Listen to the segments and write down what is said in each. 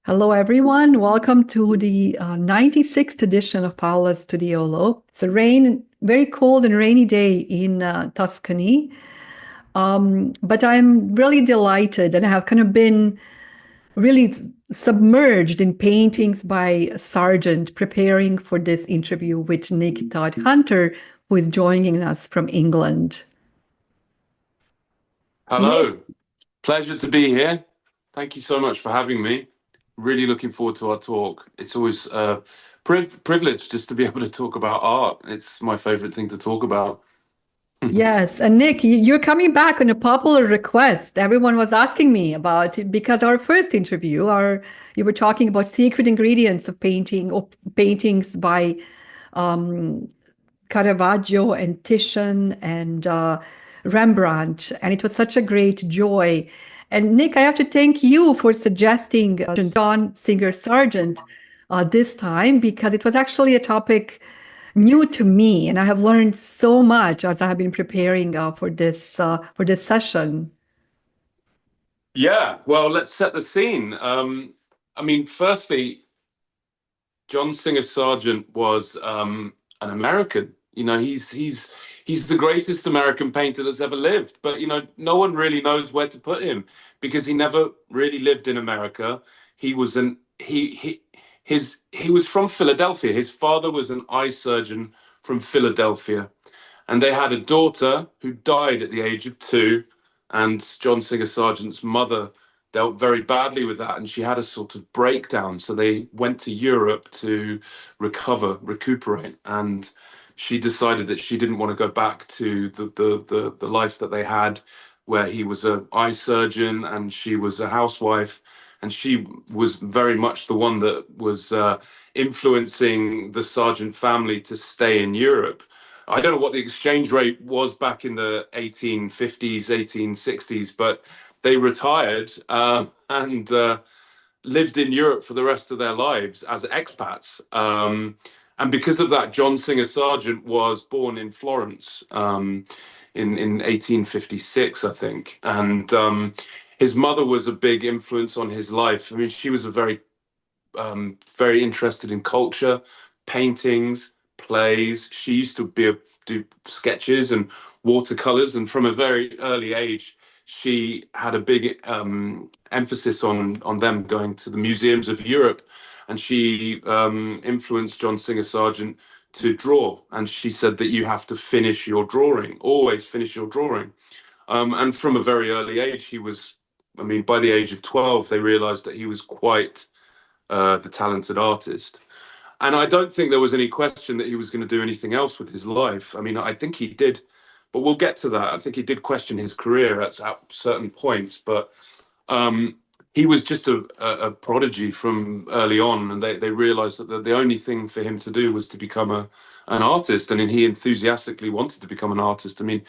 Hello, everyone. Welcome to the 96th edition of Paola's Studiolo. It's a very cold and rainy day in Tuscany. But I'm really delighted and I have kind of been really submerged in paintings by Sargent, preparing for this interview with Nick Todhunter, who is joining us from England. Nick? Hello, pleasure to be here. Thank you so much for having me. Really looking forward to our talk. It's always a privilege just to be able to talk about art. It's my favorite thing to talk about. Yes, and Nick, you're coming back on a popular request. Everyone was asking me about it because our first interview, you were talking about secret ingredients of painting or paintings by um, Caravaggio and Titian and Rembrandt, and it was such a great joy. And Nick, I have to thank you for suggesting John Singer Sargent this time because it was actually a topic new to me, and I have learned so much as I have been preparing for this session. Yeah, well, let's set the scene. Firstly, John Singer Sargent was an American. He's the greatest American painter that's ever lived. But no one really knows where to put him because he never really lived in America. He was an he was from Philadelphia. His father was an eye surgeon from Philadelphia, and they had a daughter who died at the age of 2. And John Singer Sargent's mother dealt very badly with that, and she had a sort of breakdown. So they went to Europe to recuperate, and she decided that she didn't want to go back to the life that they had, where he was an eye surgeon and she was a housewife, and she was very much the one that was influencing the Sargent family to stay in Europe. I don't know what the exchange rate was back in the 1850s, 1860s, but they retired and lived in Europe for the rest of their lives as expats. And because of that, John Singer Sargent was born in Florence in 1856, I think. And his mother was a big influence on his life. I mean, she was a very interested in culture, paintings, plays. She used to do sketches and watercolors, and from a very early age, she had a big emphasis on them going to the museums of Europe, and she influenced John Singer Sargent to draw. And she said that you have to finish your drawing, always finish your drawing. And from a very early age, he was. I mean, by the age of 12, they realized that he was quite the talented artist. And I don't think there was any question that he was going to do anything else with his life. I mean, I think he did, but we'll get to that. I think he did question his career at certain points, but um, he was just a prodigy from early on, and they realized that the only thing for him to do was to become an artist, and he enthusiastically wanted to become an artist. I mean,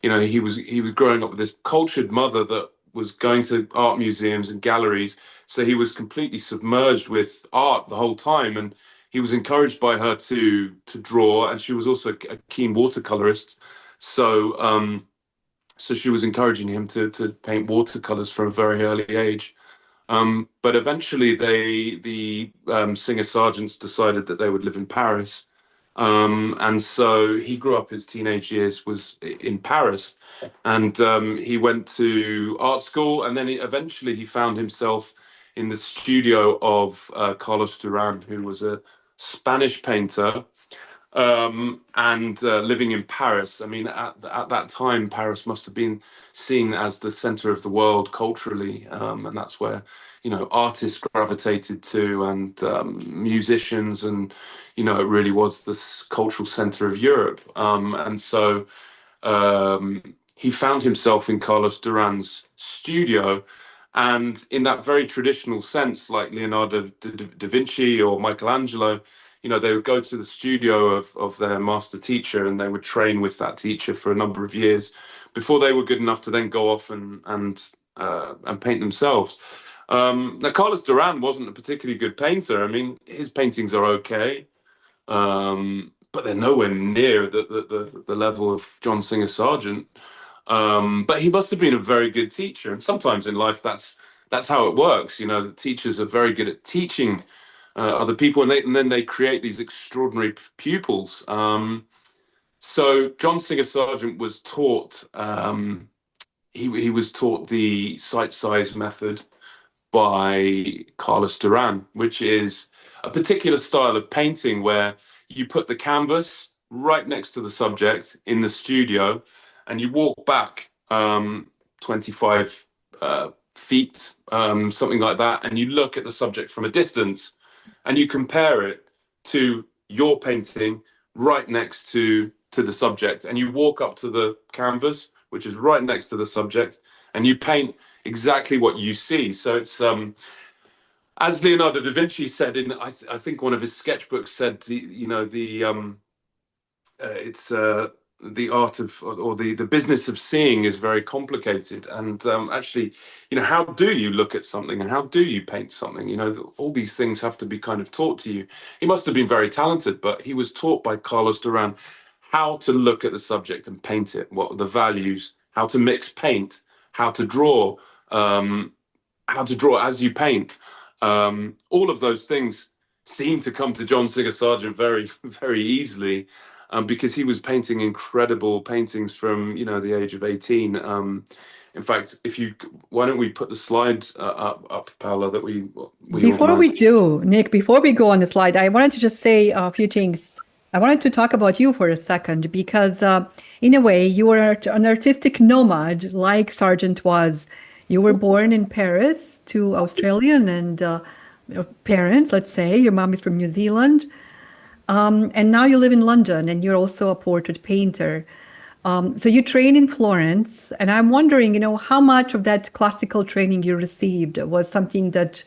he was growing up with this cultured mother that was going to art museums and galleries, so he was completely submerged with art the whole time, and he was encouraged by her to draw, and she was also a keen watercolorist. So she was encouraging him to paint watercolors from a very early age. But eventually, the Singer Sargents decided that they would live in Paris, and so he grew up his teenage years was in Paris, and he went to art school, and then eventually he found himself in the studio of Carlos Duran, who was a Spanish painter, and living in Paris. I mean, at that time, Paris must have been seen as the center of the world culturally, and that's where artists gravitated to, and musicians, and it really was the cultural center of Europe. And so he found himself in Carlos Duran's studio. And in that very traditional sense, like Leonardo da Vinci or Michelangelo, they would go to the studio of their master teacher, and they would train with that teacher for a number of years before they were good enough to then go off and paint themselves. Now, Carlos Duran wasn't a particularly good painter. I mean, his paintings are okay, but they're nowhere near the level of John Singer Sargent. But he must have been a very good teacher, and sometimes in life that's how it works. You know, the teachers are very good at teaching other people, and then they create these extraordinary pupils. So John Singer Sargent was taught. He was taught the sight size method by Carlos Duran, which is a particular style of painting where you put the canvas right next to the subject in the studio, and you walk back 25 feet, something like that, and you look at the subject from a distance, and you compare it to your painting right next to the subject, and you walk up to the canvas, which is right next to the subject, and you paint exactly what you see. So it's as Leonardo da Vinci said in I think one of his sketchbooks said it's the art of or the business of seeing is very complicated, and actually, how do you look at something and how do you paint something? All these things have to be kind of taught to you. He must have been very talented, but he was taught by Carlos Duran how to look at the subject and paint it, what are the values, how to mix paint, how to draw, um, how to draw as you paint. All of those things seem to come to John Singer Sargent very, very easily, because he was painting incredible paintings from the age of 18. In fact, why don't we put the slide up, Paula, that we Before we organized? do, Nick, before we go on the slide, I wanted to just say a few things. I wanted to talk about you for a second because, in a way, you are an artistic nomad like Sargent was. You were born in Paris to Australian and parents, let's say. Your mom is from New Zealand. And now you live in London and you're also a portrait painter. So you train in Florence, and I'm wondering, how much of that classical training you received was something that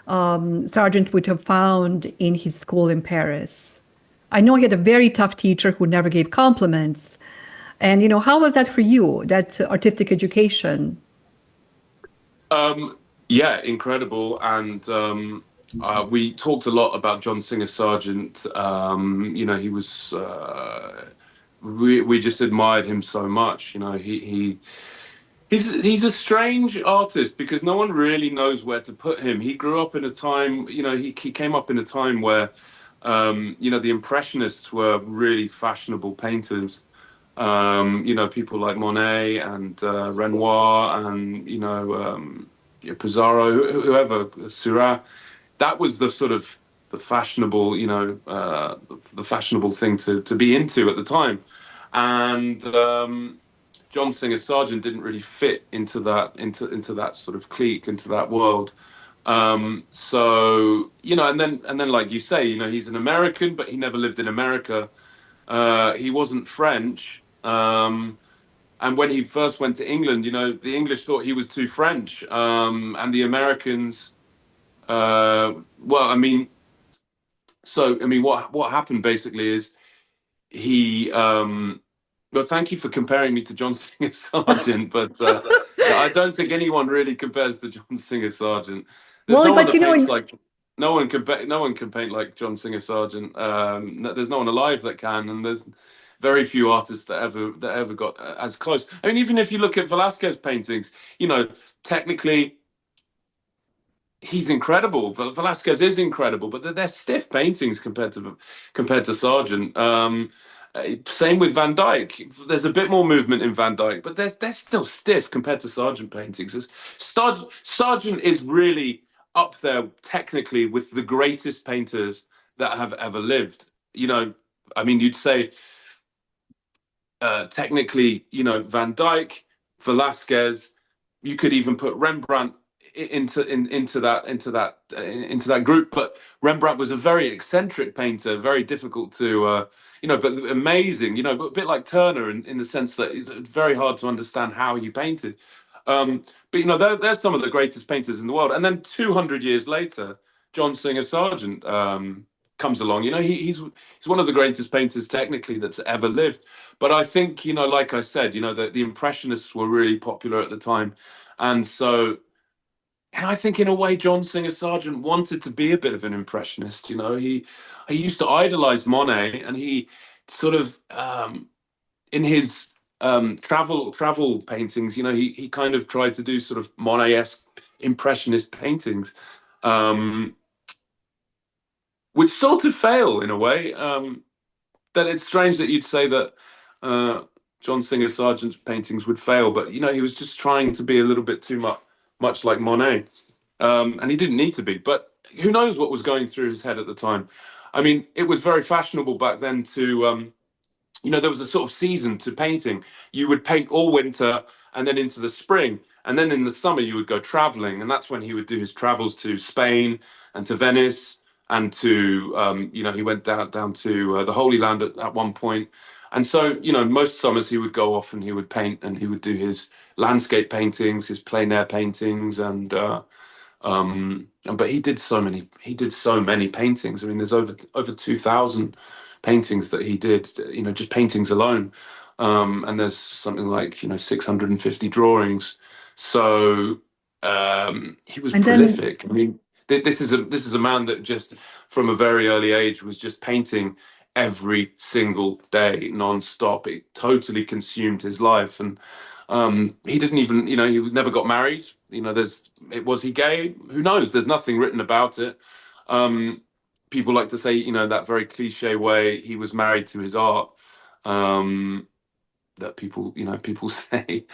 Sargent would have found in his school in Paris. I know he had a very tough teacher who never gave compliments. And, how was that for you, that artistic education? Yeah, incredible. And we talked a lot about John Singer Sargent. He was. We just admired him so much. He's a strange artist because no one really knows where to put him. He grew up in a time. He came up in a time where the Impressionists were really fashionable painters. People like Monet and Renoir and Pizarro, whoever, Seurat. That was the sort of the fashionable, the fashionable thing to be into at the time, and John Singer Sargent didn't really fit into that sort of clique, into that world. So and then like you say, he's an American, but he never lived in America. He wasn't French. And when he first went to England, the English thought he was too French. And the Americans, well, I mean, what happened basically is he, well, thank you for comparing me to John Singer Sargent, but I don't think anyone really compares to John Singer Sargent. There's Well, no one but that paints like no one can paint like John Singer Sargent. There's no one alive that can, and there's very few artists that ever got as close. I mean, even if you look at Velasquez paintings, technically he's incredible. Velasquez is incredible, but they're stiff paintings compared to Sargent. Same with Van Dyck. There's a bit more movement in Van Dyck, but they're still stiff compared to Sargent paintings. Sargent is really up there technically with the greatest painters that have ever lived. I mean, you'd say technically, Van Dyck, Velasquez. You could even put Rembrandt into that group. But Rembrandt was a very eccentric painter, very difficult to but amazing. But a bit like Turner in the sense that it's very hard to understand how he painted. But they're some of the greatest painters in the world. And then 200 years later, John Singer Sargent comes along. He's one of the greatest painters technically that's ever lived. But I think, like I said, the Impressionists were really popular at the time. And so, and I think in a way, John Singer Sargent wanted to be a bit of an impressionist. He used to idolize Monet, and he sort of in his travel paintings, he kind of tried to do sort of Monet-esque impressionist paintings, um, which sort of fail in a way. That it's strange that you'd say that uh, John Singer Sargent's paintings would fail, but you know, he was just trying to be a little bit too much like Monet, and he didn't need to be. But who knows what was going through his head at the time? I mean, it was very fashionable back then to you know, there was a sort of season to painting. You would paint all winter and then into the spring. And then in the summer, you would go traveling. And that's when he would do his travels to Spain and to Venice and to, you know, he went down to the Holy Land at one point. And so, you know, most summers he would go off and he would paint and he would do his landscape paintings, his plein air paintings, and but he did so many paintings. I mean, there's over 2,000 paintings that he did, you know, just paintings alone. And there's something like, you know, 650 drawings. So he was And then, prolific. I mean, this is a man that just from a very early age was just painting every single day non-stop. It totally consumed his life. And he didn't even, you know, he never got married. You know, was he gay? Who knows? There's nothing written about it. Um, People like to say, you know, that very cliche way he was married to his art. Um, that people, you know, people say.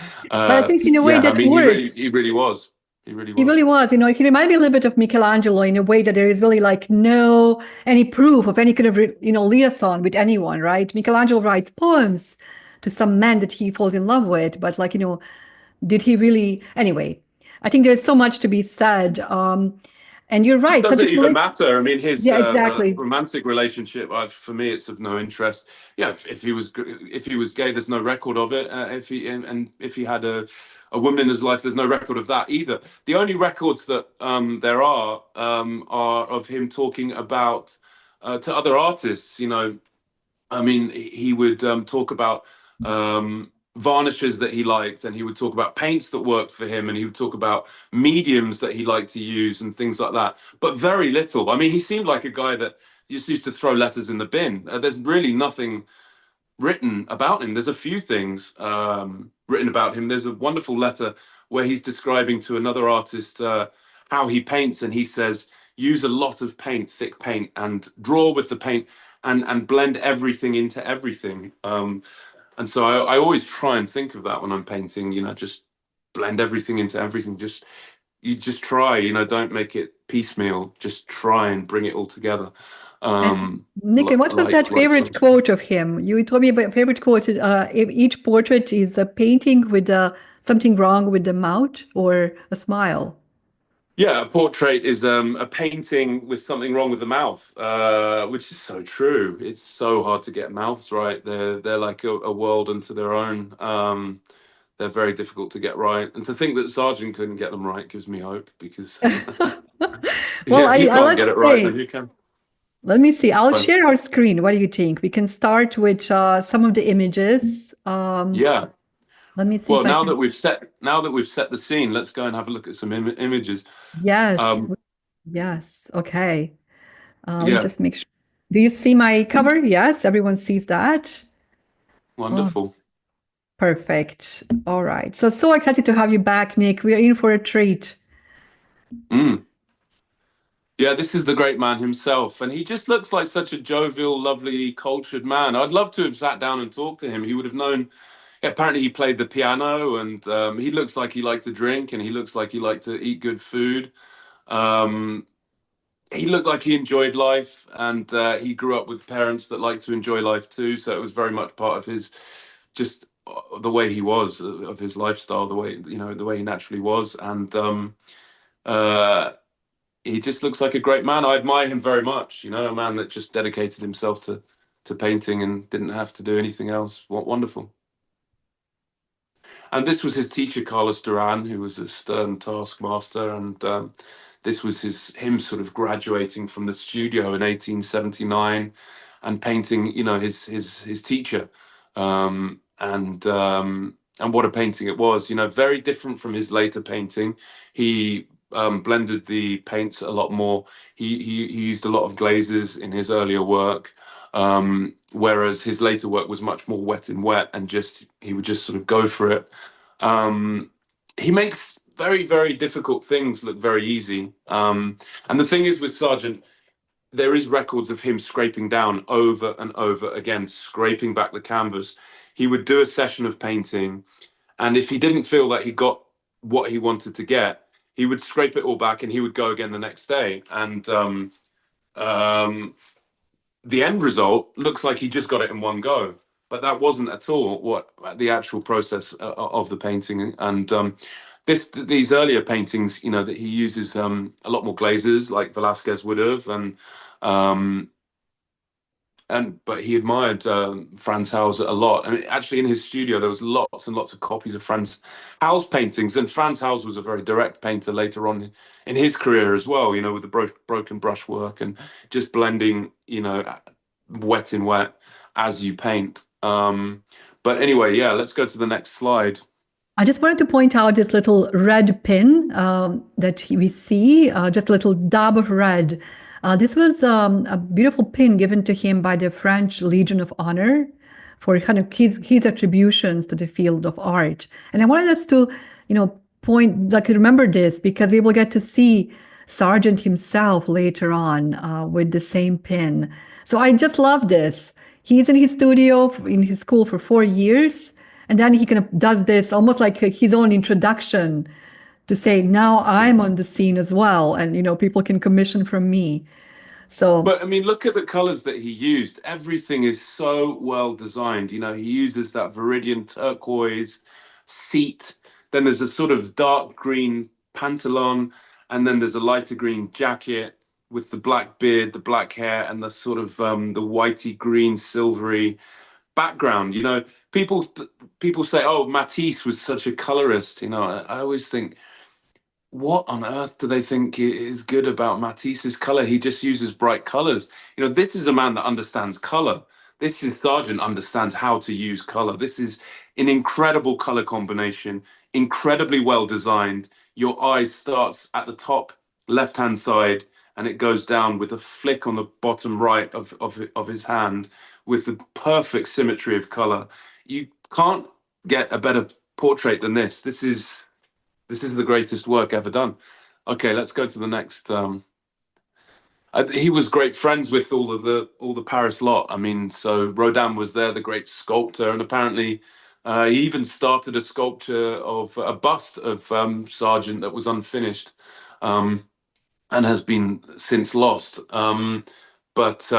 but I think in a way Yeah, I that mean, works. he really was. He really He was. really was, you know, he reminded me a little bit of Michelangelo in a way that there is really like no any proof of any kind of, you know, liaison with anyone, right? Michelangelo writes poems to some man that he falls in love with, but like, you know, did he really? Anyway, I think there's so much to be said. And you're right, Does such a it even prolific, matter? I mean, his yeah, exactly. romantic relationship, for me, it's of no interest. Yeah, if he was gay, there's no record of it. If he and if he had a woman in his life, there's no record of that either. The only records that there are of him talking about to other artists. You know, I mean, he would talk about varnishes that he liked, and he would talk about paints that worked for him, and he would talk about mediums that he liked to use and things like that. But very little. I mean, he seemed like a guy that just used to throw letters in the bin. There's really nothing written about him. There's a few things written about him. There's a wonderful letter where he's describing to another artist how he paints, and he says, use a lot of paint, thick paint, and draw with the paint and blend everything into everything. And so I always try and think of that when I'm painting, you know, just blend everything into everything. You just try, you know, don't make it piecemeal. Just try and bring it all together. And Um, Nick, and what was that favorite some. quote of him? You told me about favorite quote. If each portrait is a painting with something wrong with the mouth or a smile. Yeah, a portrait is a painting with something wrong with the mouth, which is so true. It's so hard to get mouths right. They're like a world unto their own. They're very difficult to get right, and to think that Sargent couldn't get them right gives me hope because Well, yeah, if you I can't get let's it right, then say, you can. let me see. I'll Fine. share our screen. What do you think? We can start with some of the images. Yeah. Let me see Well, if I can. now that we've set the scene, let's go and have a look at some images. Yes, Um, yes. Okay. Let me yeah, just make sure. Do you see my cover? Yes, everyone sees that. Oh, wonderful. perfect. All right. So, so excited to have you back, Nick. We are in for a treat. Mm. Yeah, this is the great man himself, and he just looks like such a jovial, lovely, cultured man. I'd love to have sat down and talked to him. He would have known. Apparently, he played the piano, and he looks like he liked to drink, and he looks like he liked to eat good food. Um, he looked like he enjoyed life, and he grew up with parents that like to enjoy life too. So it was very much part of his just the way he was, of his lifestyle, the way you know the way he naturally was, and uh, he just looks like a great man. I admire him very much. You know, a man that just dedicated himself to painting and didn't have to do anything else. What wonderful. And this was his teacher, Carlos Duran, who was a stern taskmaster. And this was him sort of graduating from the studio in 1879 and painting, you know, his teacher. And what a painting it was, you know, very different from his later painting. He blended the paints a lot more. He used a lot of glazes in his earlier work. Whereas his later work was much more wet and wet, and just he would just sort of go for it. Um, he makes very, very difficult things look very easy. And the thing is with Sargent, there is records of him scraping down over and over again, scraping back the canvas. He would do a session of painting, and if he didn't feel that he got what he wanted to get, he would scrape it all back and he would go again the next day. And um, the end result looks like he just got it in one go, but that wasn't at all what the actual process of the painting. And these earlier paintings, you know, that he uses a lot more glazes, like Velasquez would have, um, but he admired Frans Hals a lot. I mean, actually, in his studio, there was lots and lots of copies of Frans Hals paintings. And Frans Hals was a very direct painter later on in his career as well. You know, with the broken brushwork and just blending, you know, wet in wet as you paint. But anyway, yeah, let's go to the next slide. I just wanted to point out this little red pin that we see, just a little dab of red. This was a beautiful pin given to him by the French Legion of Honor for kind of his attributions to the field of art. And I wanted us to, remember this because we will get to see Sargent himself later on with the same pin. So I just love this. He's in his studio in his school for 4 years. And then he kind of does this almost like his own introduction to say, now I'm on the scene as well. And, people can commission from me. So, But I mean, look at the colors that he used. Everything is so well designed. You know, he uses that Viridian turquoise seat. Then there's a sort of dark green pantalon, and then there's a lighter green jacket with the black beard, the black hair, and the sort of the whitey green, silvery background. You know, people say, "Oh, Matisse was such a colorist." You know, I always think, what on earth do they think is good about Matisse's color? He just uses bright colors. You know, this is a man that understands color. This is Sargent understands how to use color. This is an incredible color combination, incredibly well designed. Your eye starts at the top left hand side and it goes down with a flick on the bottom right of his hand with the perfect symmetry of color. You can't get a better portrait than this. This is the greatest work ever done. Okay, let's go to the next. He was great friends with all the Paris lot. I mean, so Rodin was there, the great sculptor, and apparently he even started a sculpture of a bust of Sargent that was unfinished, and has been since lost. But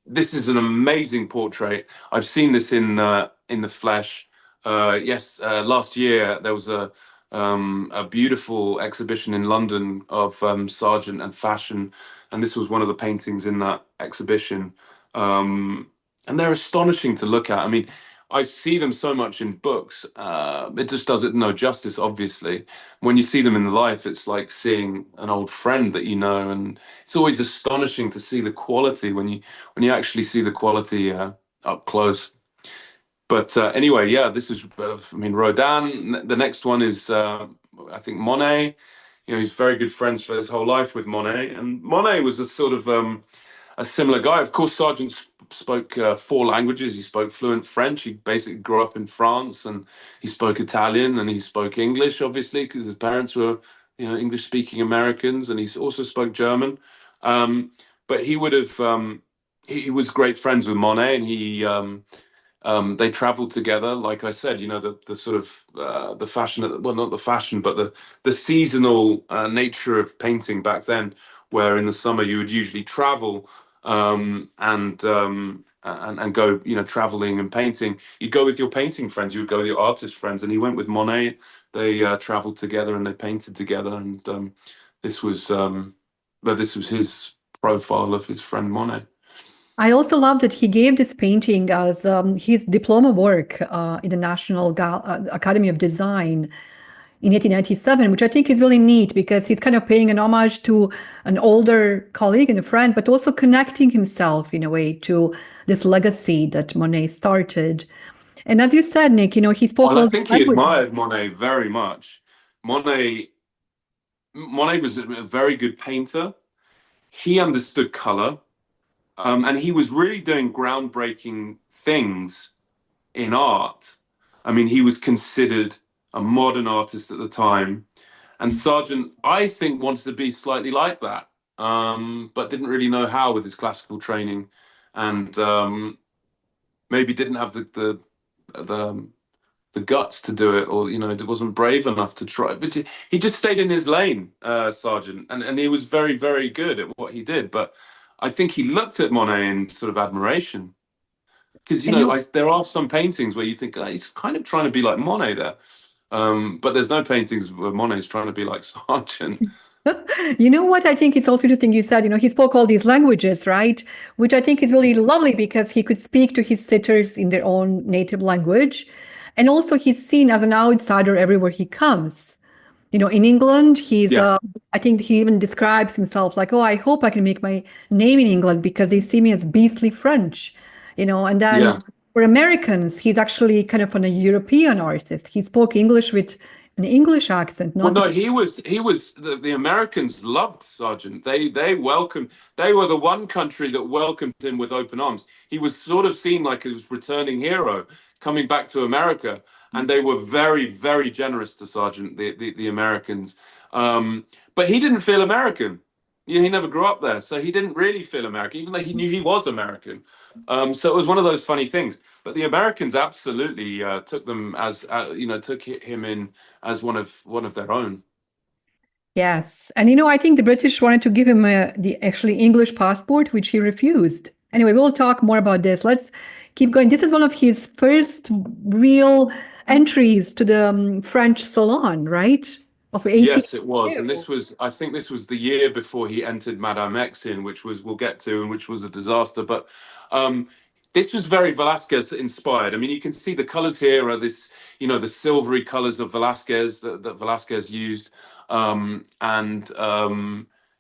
this is an amazing portrait. I've seen this in the flesh. Yes, last year there was a beautiful exhibition in London of Sargent and fashion, and this was one of the paintings in that exhibition. And they're astonishing to look at. I mean, I see them so much in books. It just does it no justice, obviously. When you see them in life, it's like seeing an old friend that you know, and it's always astonishing to see the quality when you actually see the quality up close. But anyway, yeah, this is, I mean, Rodin. The next one is, I think, Monet. You know, he's very good friends for his whole life with Monet. And Monet was a sort of a similar guy. Of course, Sargent spoke 4 languages. He spoke fluent French. He basically grew up in France, and he spoke Italian, and he spoke English, obviously, because his parents were, you know, English-speaking Americans, and he also spoke German. But he would have, he was great friends with Monet, and they traveled together. Like I said, you know, the sort of the fashion, well, not the fashion, but the seasonal nature of painting back then, where in the summer you would usually travel and go, you know, traveling and painting. You'd go with your painting friends, you would go with your artist friends, and he went with Monet. They traveled together and they painted together, and this was this was his profile of his friend Monet. I also love that he gave this painting as his diploma work in the National Academy of Design in 1897, which I think is really neat because he's kind of paying an homage to an older colleague and a friend, but also connecting himself in a way to this legacy that Monet started. And as you said, Nick, he spoke Well, I all the think he languages. admired Monet very much. Monet Monet was a very good painter. He understood color, and he was really doing groundbreaking things in art. I mean, he was considered a modern artist at the time. And Sargent, I think, wanted to be slightly like that, but didn't really know how with his classical training, and maybe didn't have the the guts to do it, or wasn't brave enough to try. But he just stayed in his lane, Sargent, and he was very, very good at what he did. But I think he looked at Monet in sort of admiration because And you there are some paintings where you think, "Oh, he's kind of trying to be like Monet there." But there's no paintings where Monet's trying to be like Sargent. You know what? I think it's also interesting you said, he spoke all these languages, right? Which I think is really lovely because he could speak to his sitters in their own native language. And also he's seen as an outsider everywhere he comes. In England, Yeah, I think he even describes himself like, oh, I hope I can make my name in England because they see me as beastly French, and then yeah. for Americans, he's actually kind of a European artist. He spoke English with an English accent, Well, not no, the. he was the Americans loved Sargent. They welcomed. They were the one country that welcomed him with open arms. He was sort of seen like his returning hero coming back to America, and they were very, very generous to Sargent, the Americans. But he didn't feel American. He never grew up there, so he didn't really feel American, even though he knew he was American. So it was one of those funny things. But the Americans absolutely took them as took him in as one of their own. Yes. And I think the British wanted to give him the actually English passport, which he refused. Anyway, we'll talk more about this. Let's keep going. This is one of his first real entries to the French Salon, right? Of Yes, it was, and 1882. I think this was the year before he entered Madame X in, which was we'll get to, and which was a disaster. But um, this was very Velasquez inspired. I mean, you can see the colors here are the silvery colors of Velasquez that Velasquez used, and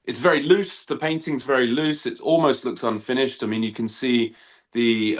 it's very loose. The painting's very loose. It almost looks unfinished. I mean, you can see the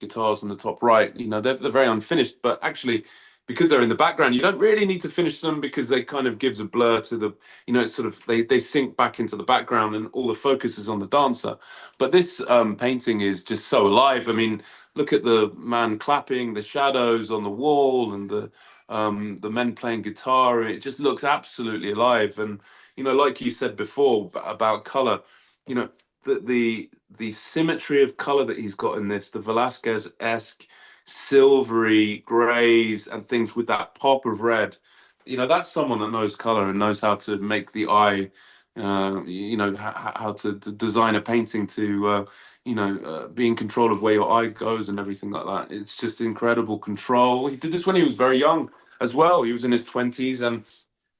guitars on the top right. They're very unfinished, but actually because they're in the background, you don't really need to finish them because they kind of gives a blur to it's sort of they sink back into the background and all the focus is on the dancer. But this painting is just so alive. I mean, look at the man clapping, the shadows on the wall, and the men playing guitar. It just looks absolutely alive. And like you said before about color, you know, the symmetry of color that he's got in this, the Velasquez-esque silvery grays and things with that pop of red. That's someone that knows color and knows how to make the eye, how to design a painting to, be in control of where your eye goes and everything like that. It's just incredible control. He did this when he was very young as well. He was in his 20s, and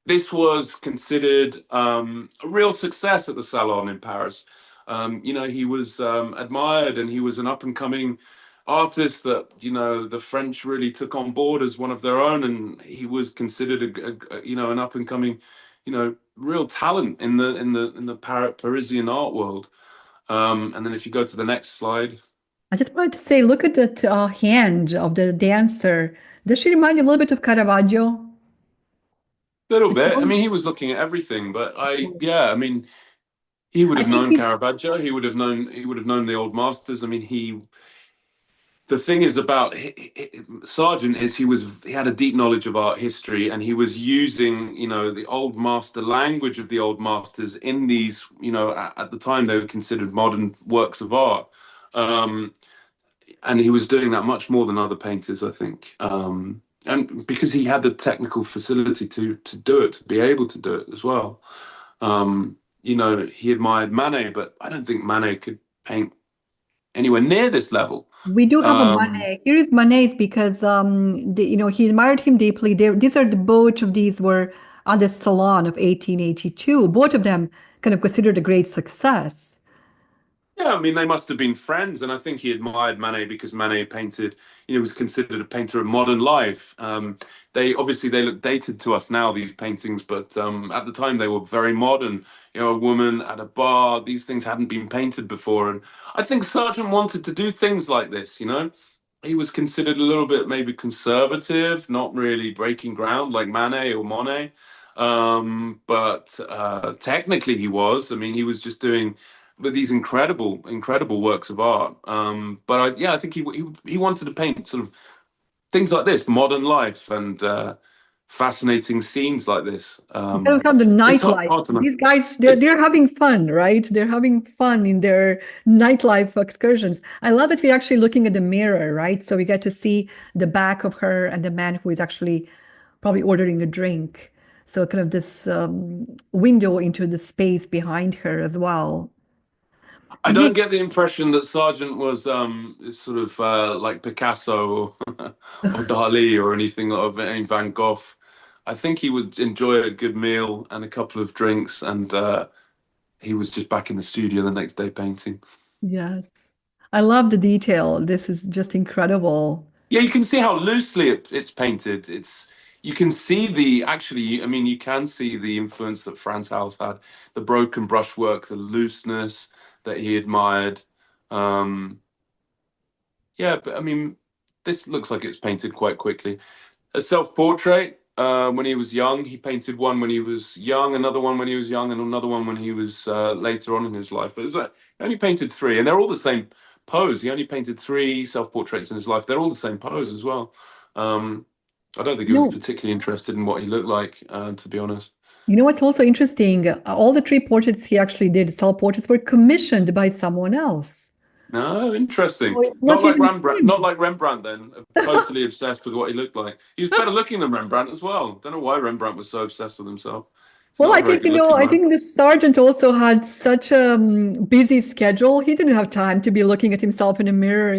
this was considered a real success at the Salon in Paris. He was admired, and he was an up and coming artist that the French really took on board as one of their own, and he was considered an up and coming real talent in the Parisian art world. And then if you go to the next slide. I just wanted to say, look at that hand of the dancer. Does she remind you a little bit of Caravaggio? Little bit. I mean, he was looking at everything, but yeah, I mean, he would I have think known Caravaggio. He would have known the old masters. I mean, the thing is about Sargent is he had a deep knowledge of art history, and he was using the old master language of the old masters in these at the time they were considered modern works of art, um, and he was doing that much more than other painters, I think, and because he had the technical facility to do it, to be able to do it as well. He admired Manet, but I don't think Manet could paint anywhere near this level. we do have a Um, Manet. Here is Manet's because he admired him deeply. These are both of these were on the Salon of 1882. Both of them kind of considered a great success. Yeah, I mean, they must have been friends, and I think he admired Manet because Manet painted, was considered a painter of modern life. They look dated to us now, these paintings, but at the time they were very modern. A woman at a bar, these things hadn't been painted before, and I think Sargent wanted to do things like this. He was considered a little bit maybe conservative, not really breaking ground like Manet or Monet, but technically he was. I mean, he was just doing with these incredible, incredible works of art. But yeah, I think he wanted to paint sort of things like this, modern life, and fascinating scenes like this. Kind of come the It's nightlife. hard to know. These guys, It's they're having fun, right? They're having fun in their nightlife excursions. I love that we're actually looking at the mirror, right? So we get to see the back of her and the man who is actually probably ordering a drink. So kind of this window into the space behind her as well. I don't Nick, get the impression that Sargent was sort of like Picasso or, or Dali or anything of any Van Gogh. I think he would enjoy a good meal and a couple of drinks, and he was just back in the studio the next day painting. yes, I love the detail. This is just incredible. Yeah, you can see how loosely it's painted. It's you can see the actually. I mean, you can see the influence that Frans Hals had, the broken brushwork, the looseness that he admired. Um, yeah, but I mean, this looks like it's painted quite quickly. A self-portrait when he was young. He painted one when he was young, another one when he was young, and another one when he was later on in his life. It was like he only painted three, and they're all the same pose. He only painted three self-portraits in his life. They're all the same pose as well. Um, I don't think he was No, particularly interested in what he looked like, to be honest. you know what's also interesting? All the three portraits he actually did, self-portraits, were commissioned by someone else. No, interesting. So it's Not not like even Rembrandt. Not him. like Rembrandt. Then totally obsessed with what he looked like. He was better looking than Rembrandt as well. Don't know why Rembrandt was so obsessed with himself. He's Well, not a I very think, good looking I man. think the sergeant also had such a busy schedule. He didn't have time to be looking at himself in a mirror.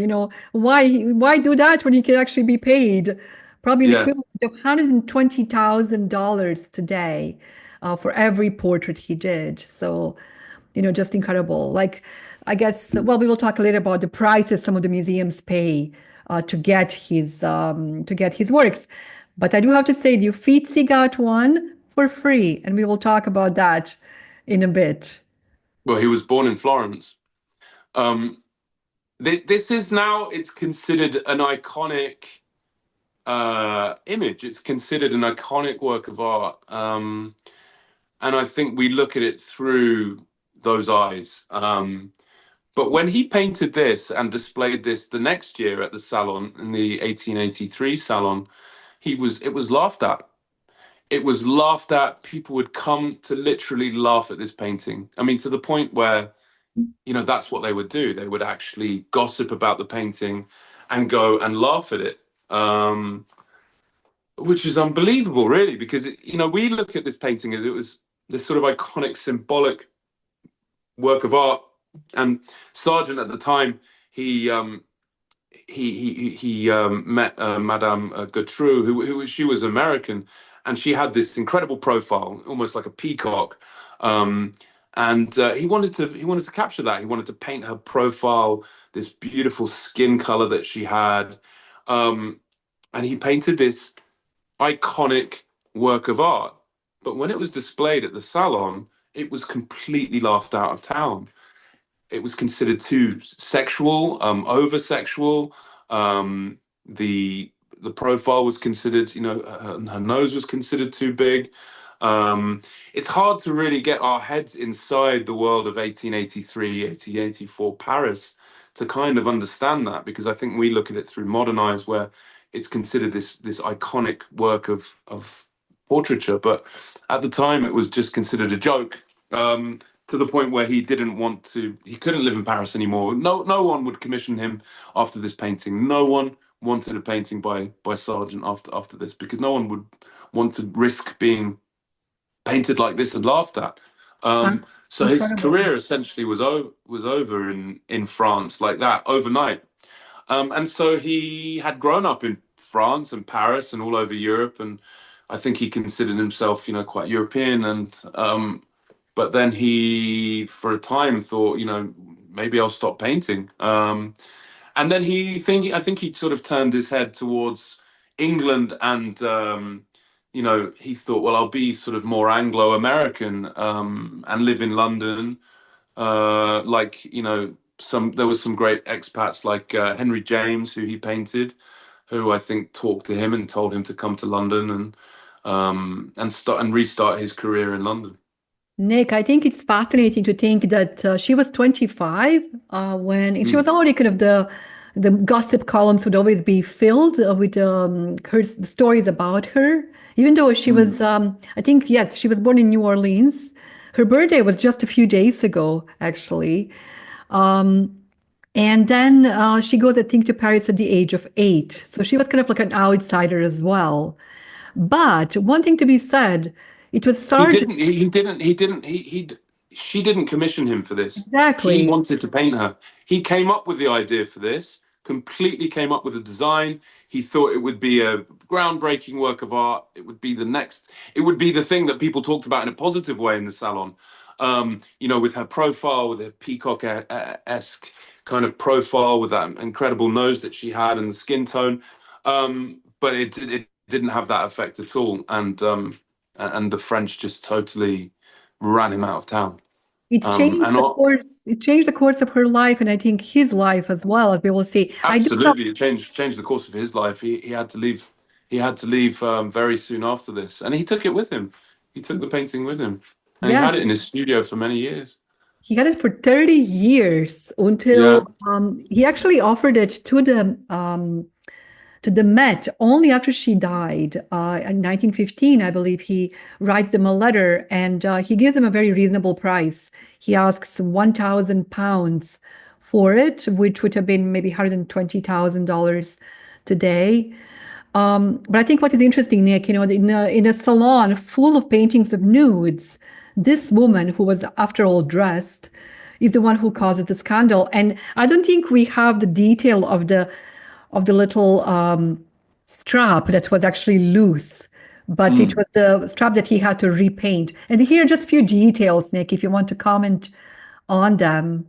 Why do that when he can actually be paid probably an Yeah. equivalent of $120,000 today for every portrait he did. So, just incredible. Like, I guess, well, we will talk later about the prices some of the museums pay to get his works. But I do have to say, the Uffizi got one for free, and we will talk about that in a bit. Well, he was born in Florence. Um, this is now it's considered an iconic image. It's considered an iconic work of art, and I think we look at it through those eyes. But when he painted this and displayed this the next year at the Salon in the 1883 Salon, he was it was laughed at. It was laughed at. People would come to literally laugh at this painting. I mean, to the point where that's what they would do. They would actually gossip about the painting and go and laugh at it, which is unbelievable, really, because we look at this painting as it was this sort of iconic, symbolic work of art. And Sargent at the time, he met Madame Gautreau, she was American, and she had this incredible profile, almost like a peacock. Um, and he wanted to capture that. He wanted to paint her profile, this beautiful skin color that she had, and he painted this iconic work of art. But when it was displayed at the Salon, it was completely laughed out of town. It was considered too sexual, over sexual. The profile was considered, her nose was considered too big. It's hard to really get our heads inside the world of 1883, 1884 Paris to kind of understand that, because I think we look at it through modern eyes, where it's considered this iconic work of portraiture, but at the time it was just considered a joke. To the point where he couldn't live in Paris anymore. No one would commission him after this painting. No one wanted a painting by Sargent after this, because no one would want to risk being painted like this and laughed at. Um, So his Incredible. career essentially was over in France like that overnight. And so he had grown up in France and Paris and all over Europe, and I think he considered himself, quite European. And but then he, for a time, thought, maybe I'll stop painting. And then I think he sort of turned his head towards England, and he thought, well, I'll be sort of more Anglo-American, and live in London. Like there was some great expats like Henry James, who he painted, who I think talked to him and told him to come to London and start and restart his career in London. Nick, I think it's fascinating to think that she was 25 when and she was Mm. already kind of the gossip columns would always be filled with her stories about her. Even though she was, Mm. I think, yes, she was born in New Orleans. Her birthday was just a few days ago, actually. Um, and then she goes, I think, to Paris at the age of 8. So she was kind of like an outsider as well. But one thing to be said, it was He Sargent. didn't. She didn't commission him for this. He Exactly. wanted to paint her. He came up with the idea for this. Completely came up with the design. He thought it would be a groundbreaking work of art. It would be the next. It would be the thing that people talked about in a positive way in the salon. With her profile, with her peacock-esque kind of profile, with that incredible nose that she had and the skin tone. But it didn't have that effect at all. And the French just totally ran him out of town. It changed And the course. It changed the course of her life, and I think his life as well, as we will see. I do love. absolutely, it changed the course of his life. He had to leave. He had to leave very soon after this, and he took it with him. He took the painting with him, and he Yes, had it in his studio for many years. he had it for 30 years Yeah. until he actually offered it to the Met only after she died. In 1915, I believe he writes them a letter and he gives them a very reasonable price. He asks £1,000 for it, which would have been maybe $120,000 today. But I think what is interesting, Nick, in a salon full of paintings of nudes, this woman who was, after all, dressed, is the one who causes the scandal. And I don't think we have the detail of the little strap that was actually loose, but it Mm. was the strap that he had to repaint. And here are just a few details, Nick, if you want to comment on them.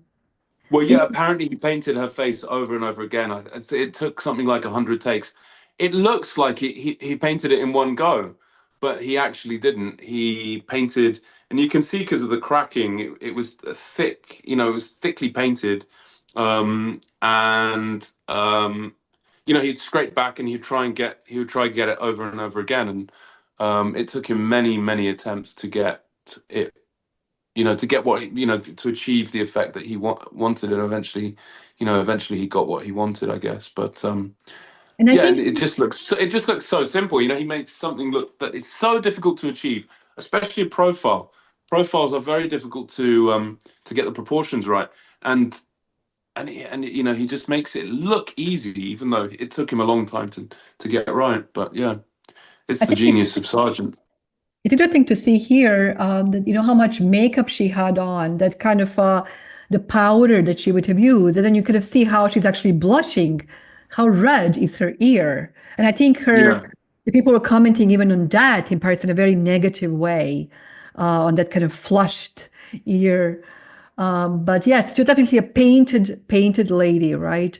Well, yeah, apparently he painted her face over and over again. It took something like 100 takes. It looks like he painted it in one go, but he actually didn't. He painted, and you can see because of the cracking, it was thick, it was thickly painted. And he'd scrape back and he would try and get it over and over again. And it took him many, many attempts to get it to get to achieve the effect that he wanted, and eventually he got what he wanted, I guess. But And I yeah, and think it just looks so simple. He makes something look that is so difficult to achieve, especially a profile. Profiles are very difficult to get the proportions right, and he just makes it look easy, even though it took him a long time to get it right. But yeah, it's I the think genius of Sargent. it's interesting to see here that how much makeup she had on, that kind of the powder that she would have used, and then you could have see how she's actually blushing, how red is her ear, and I think Yeah. the people were commenting even on that in Paris in a very negative way, on that kind of flushed ear. But yes, she's definitely a painted lady, right?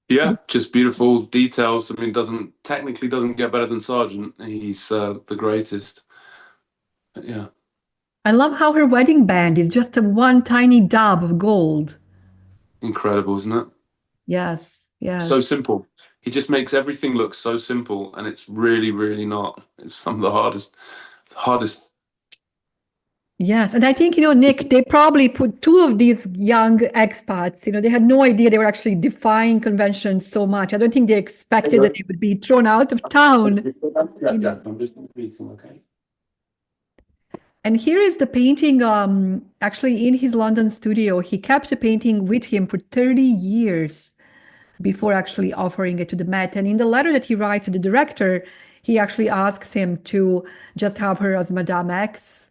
Yeah, just beautiful details. I mean, doesn't get better than Sargent. He's the greatest. But yeah, I love how her wedding band is just a one tiny dab of gold. incredible, isn't it? Yes, So yes. simple. He just makes everything look so simple, and it's really, really not. It's some of the hardest. Yes, and I think, Nick, they probably put two of these young expats, they had no idea they were actually defying conventions so much. I don't think they expected that they would be thrown out of town, Yeah, you know. yeah. I'm just repeating, okay? And here is the painting, actually in his London studio. He kept the painting with him for 30 years before actually offering it to the Met. And in the letter that he writes to the director, he actually asks him to just have her as Madame X,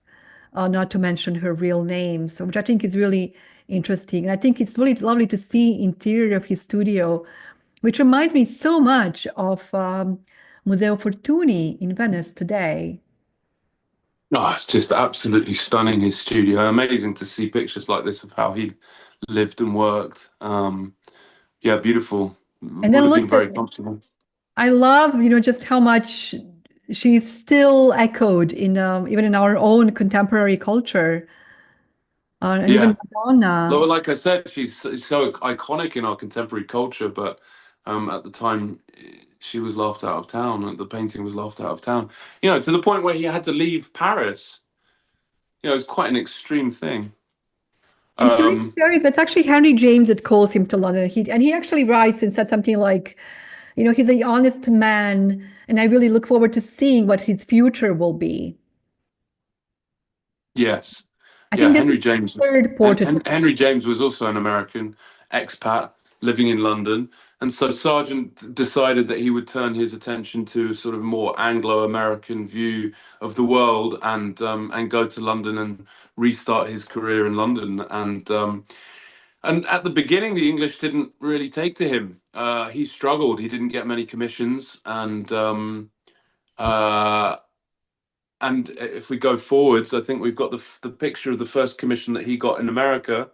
not to mention her real name. So, which I think is really interesting. And I think it's really lovely to see interior of his studio, which reminds me so much of Museo Fortuny in Venice today. Oh, it's just absolutely stunning, his studio. Amazing to see pictures like this of how he lived and worked. Yeah, beautiful. And Would then have look been at, very comfortable. I love, just how much she's still echoed in even in our own contemporary culture, and even Yeah. Madonna. Like I said, she's so iconic in our contemporary culture, but at the time she was laughed out of town, and the painting was laughed out of town. To the point where he had to leave Paris. It's quite an extreme thing. And he likes Um, Paris. That's actually Henry James that calls him to London. He actually writes and said something like, he's a honest man, and I really look forward to seeing what his future will be. yes, I yeah. think this is the third portrait. Henry James was also an American expat living in London, and so Sargent decided that he would turn his attention to a sort of more Anglo-American view of the world, and go to London and restart his career in London. And at the beginning, the English didn't really take to him. He struggled. He didn't get many commissions, uh, and if we go forwards, I think we've got the picture of the first commission that he got in America,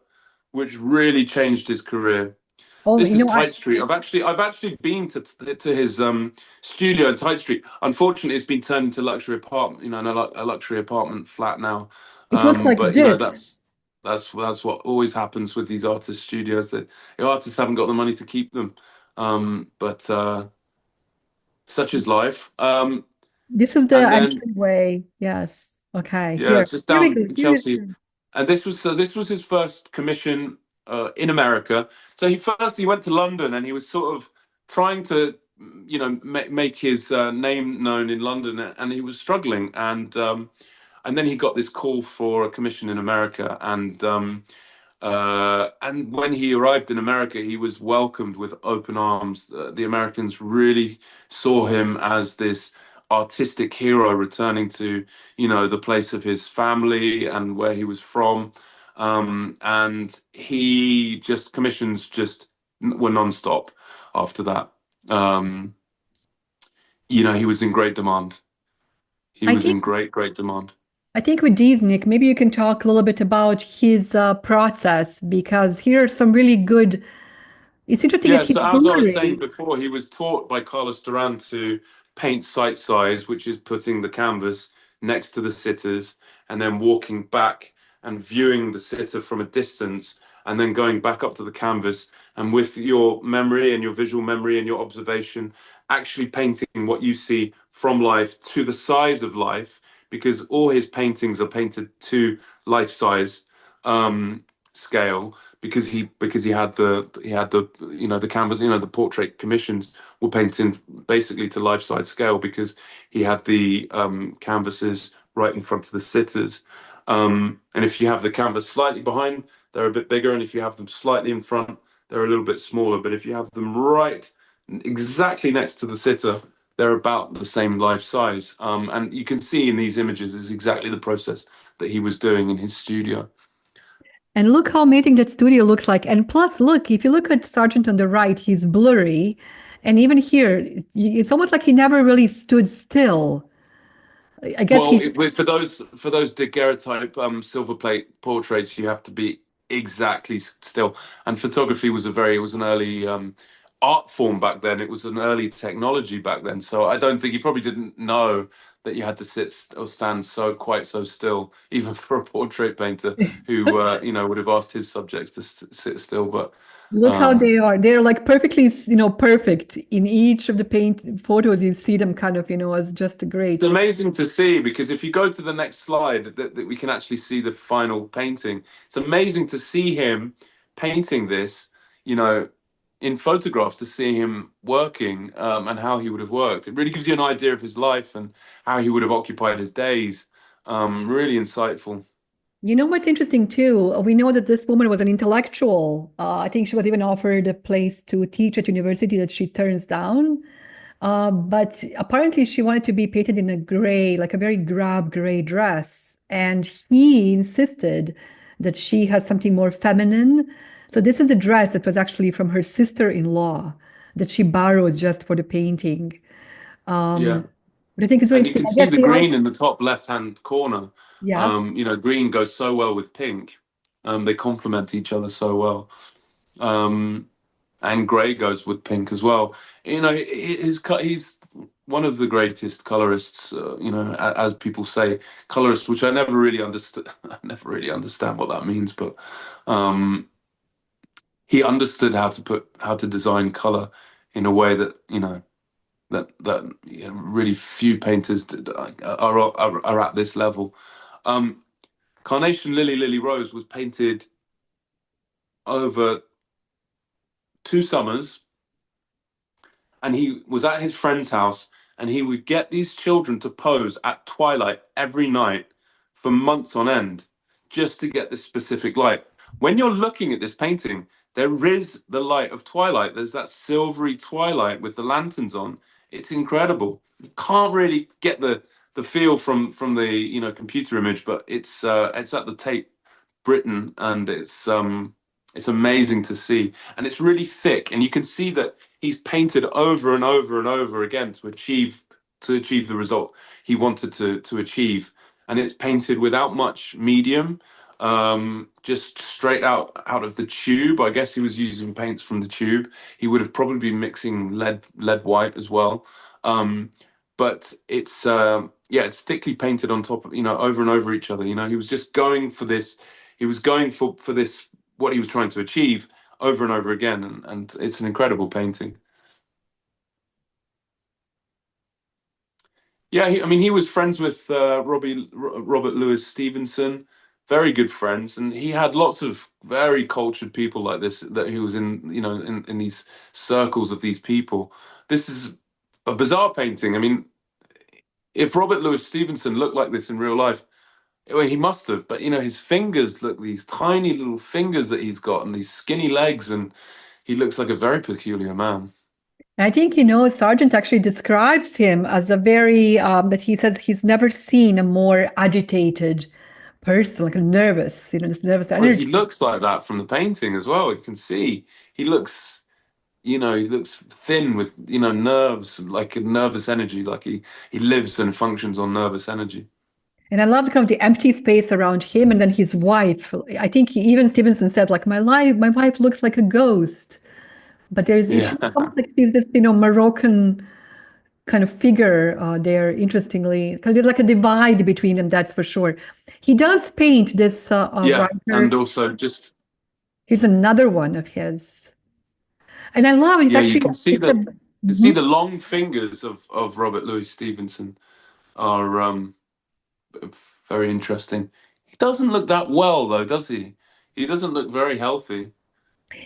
which really changed his career. Oh, This is Tite Street. I've actually been to his studio in Tite Street. Unfortunately, it's been turned into luxury apartment, a luxury apartment flat now. it looks like But this. that's what always happens with these artist studios. That the artists haven't got the money to keep them. But such is life. This is the And then entryway. Yes. Okay. Yeah, Here. it's just Here we down go. in Here Chelsea. is. And this was his first commission in America. So he went to London, and he was sort of trying to make his name known in London, and he was struggling. And then he got this call for a commission in America, and when he arrived in America, he was welcomed with open arms. The Americans really saw him as this artistic hero returning to, the place of his family and where he was from. And he just commissions just were nonstop after that. Um, he was in great demand. He I was think in great, great demand. I think with these, Nick, maybe you can talk a little bit about his process because here are some really good. It's interesting that Yeah, he's so as I was saying blurry. before, he was taught by Carlos Duran to paint sight size, which is putting the canvas next to the sitters and then walking back and viewing the sitter from a distance and then going back up to the canvas and with your memory and your visual memory and your observation, actually painting what you see from life to the size of life, because all his paintings are painted to life size scale because he had the the canvas, the portrait commissions were painted basically to life size scale because he had the canvases right in front of the sitters. And if you have the canvas slightly behind, they're a bit bigger, and if you have them slightly in front, they're a little bit smaller. But if you have them right exactly next to the sitter, they're about the same life size. And you can see in these images is exactly the process that he was doing in his studio. And look how amazing that studio looks like. And plus, look, if you look at Sargent on the right, he's blurry. And even here, it's almost like he never really stood still. I guess Well, he, for those daguerreotype silver plate portraits, you have to be exactly still. And photography was an early art form back then. It was an early technology back then. So I don't think he probably didn't know that you had to or stand quite so still, even for a portrait painter who would have asked his subjects to sit still. But look how um, they are. They're like perfectly, perfect. In each of the paint photos, you see them kind of, as just It's great. amazing to see because if you go to the next slide, that we can actually see the final painting. It's amazing to see him painting this, you know, in photographs, to see him working and how he would have worked. It really gives you an idea of his life and how he would have occupied his days. Really insightful. You know what's interesting too? We know that this woman was an intellectual. I think she was even offered a place to teach at university that she turns down. But apparently she wanted to be painted in a gray, like a very drab gray dress. And he insisted that she has something more feminine. So this is the dress that was actually from her sister-in-law that she borrowed just for the painting. Yeah. But I think it's really And you interesting. can I see guess the they are, green in the top left-hand corner. yeah. Green goes so well with pink. They complement each other so well. Um, and grey goes with pink as well. He's one of the greatest colorists. As people say, colorist, which I never really understood. I never really understand what that means, but um, he understood how to design color in a way that really few painters are at this level. Um, Carnation Lily Lily Rose was painted over 2 summers, and he was at his friend's house, and he would get these children to pose at twilight every night for months on end just to get this specific light. When you're looking at this painting, there is the light of twilight. There's that silvery twilight with the lanterns on. It's incredible. You can't really get the feel from the computer image, but it's at the Tate Britain, and it's amazing to see, and it's really thick, and you can see that he's painted over and over and over again to achieve the result he wanted to achieve, and it's painted without much medium, just straight out of the tube. I guess he was using paints from the tube. He would have probably been mixing lead white as well, but it's thickly painted on top of, over and over each other. He was just going for this. He was going for this, what he was trying to achieve, over and over again, and it's an incredible painting. Yeah, I mean, he was friends with Robert Louis Stevenson, very good friends, and he had lots of very cultured people like this that he was in these circles of these people. This is a bizarre painting. I mean, if Robert Louis Stevenson looked like this in real life, well, he must have, but his fingers look, these tiny little fingers that he's got, and these skinny legs, and he looks like a very peculiar man. I think, Sargent actually describes him as a very, that he says he's never seen a more agitated person, like a nervous, this nervous Well, he energy. looks like that from the painting as well. You can see he looks, he looks thin with, nerves, like a nervous energy, like he lives and functions on nervous energy. And I loved kind of the empty space around him and then his wife. I think even Stevenson said, like, my wife looks like a ghost. But Yeah. she almost like she's this, Moroccan kind of figure there, interestingly. Because there's like a divide between them, that's for sure. He does paint this Yeah. And writer. also just, Here's another one of his. And I love it. It's yeah, you actually, can see it's a, the, mhm. long fingers of Robert Louis Stevenson are very interesting. He doesn't look that well though, does he? He doesn't look very healthy.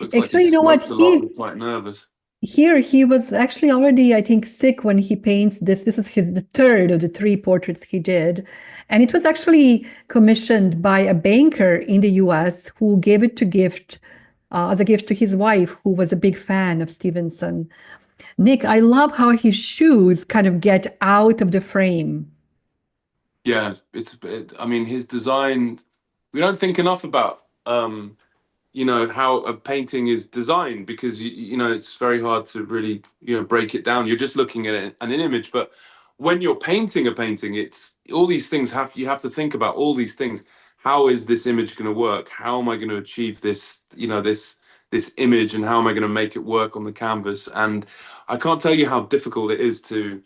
Looks like he Actually, you know what? smoked a lot and quite nervous. Here he was actually already, I think, sick when he paints this. This is the third of the three portraits he did. And it was actually commissioned by a banker in the US who gave it to gift as a gift to his wife, who was a big fan of Stevenson. Nick, I love how his shoes kind of get out of the frame. Yeah, I mean, his design, we don't think enough about, how a painting is designed, because, it's very hard to really, break it down. You're just looking at an image, but when you're painting a painting, it's all these things you have to think about all these things. How is this image going to work? How am I going to achieve this, this image, and how am I going to make it work on the canvas? And I can't tell you how difficult it is to,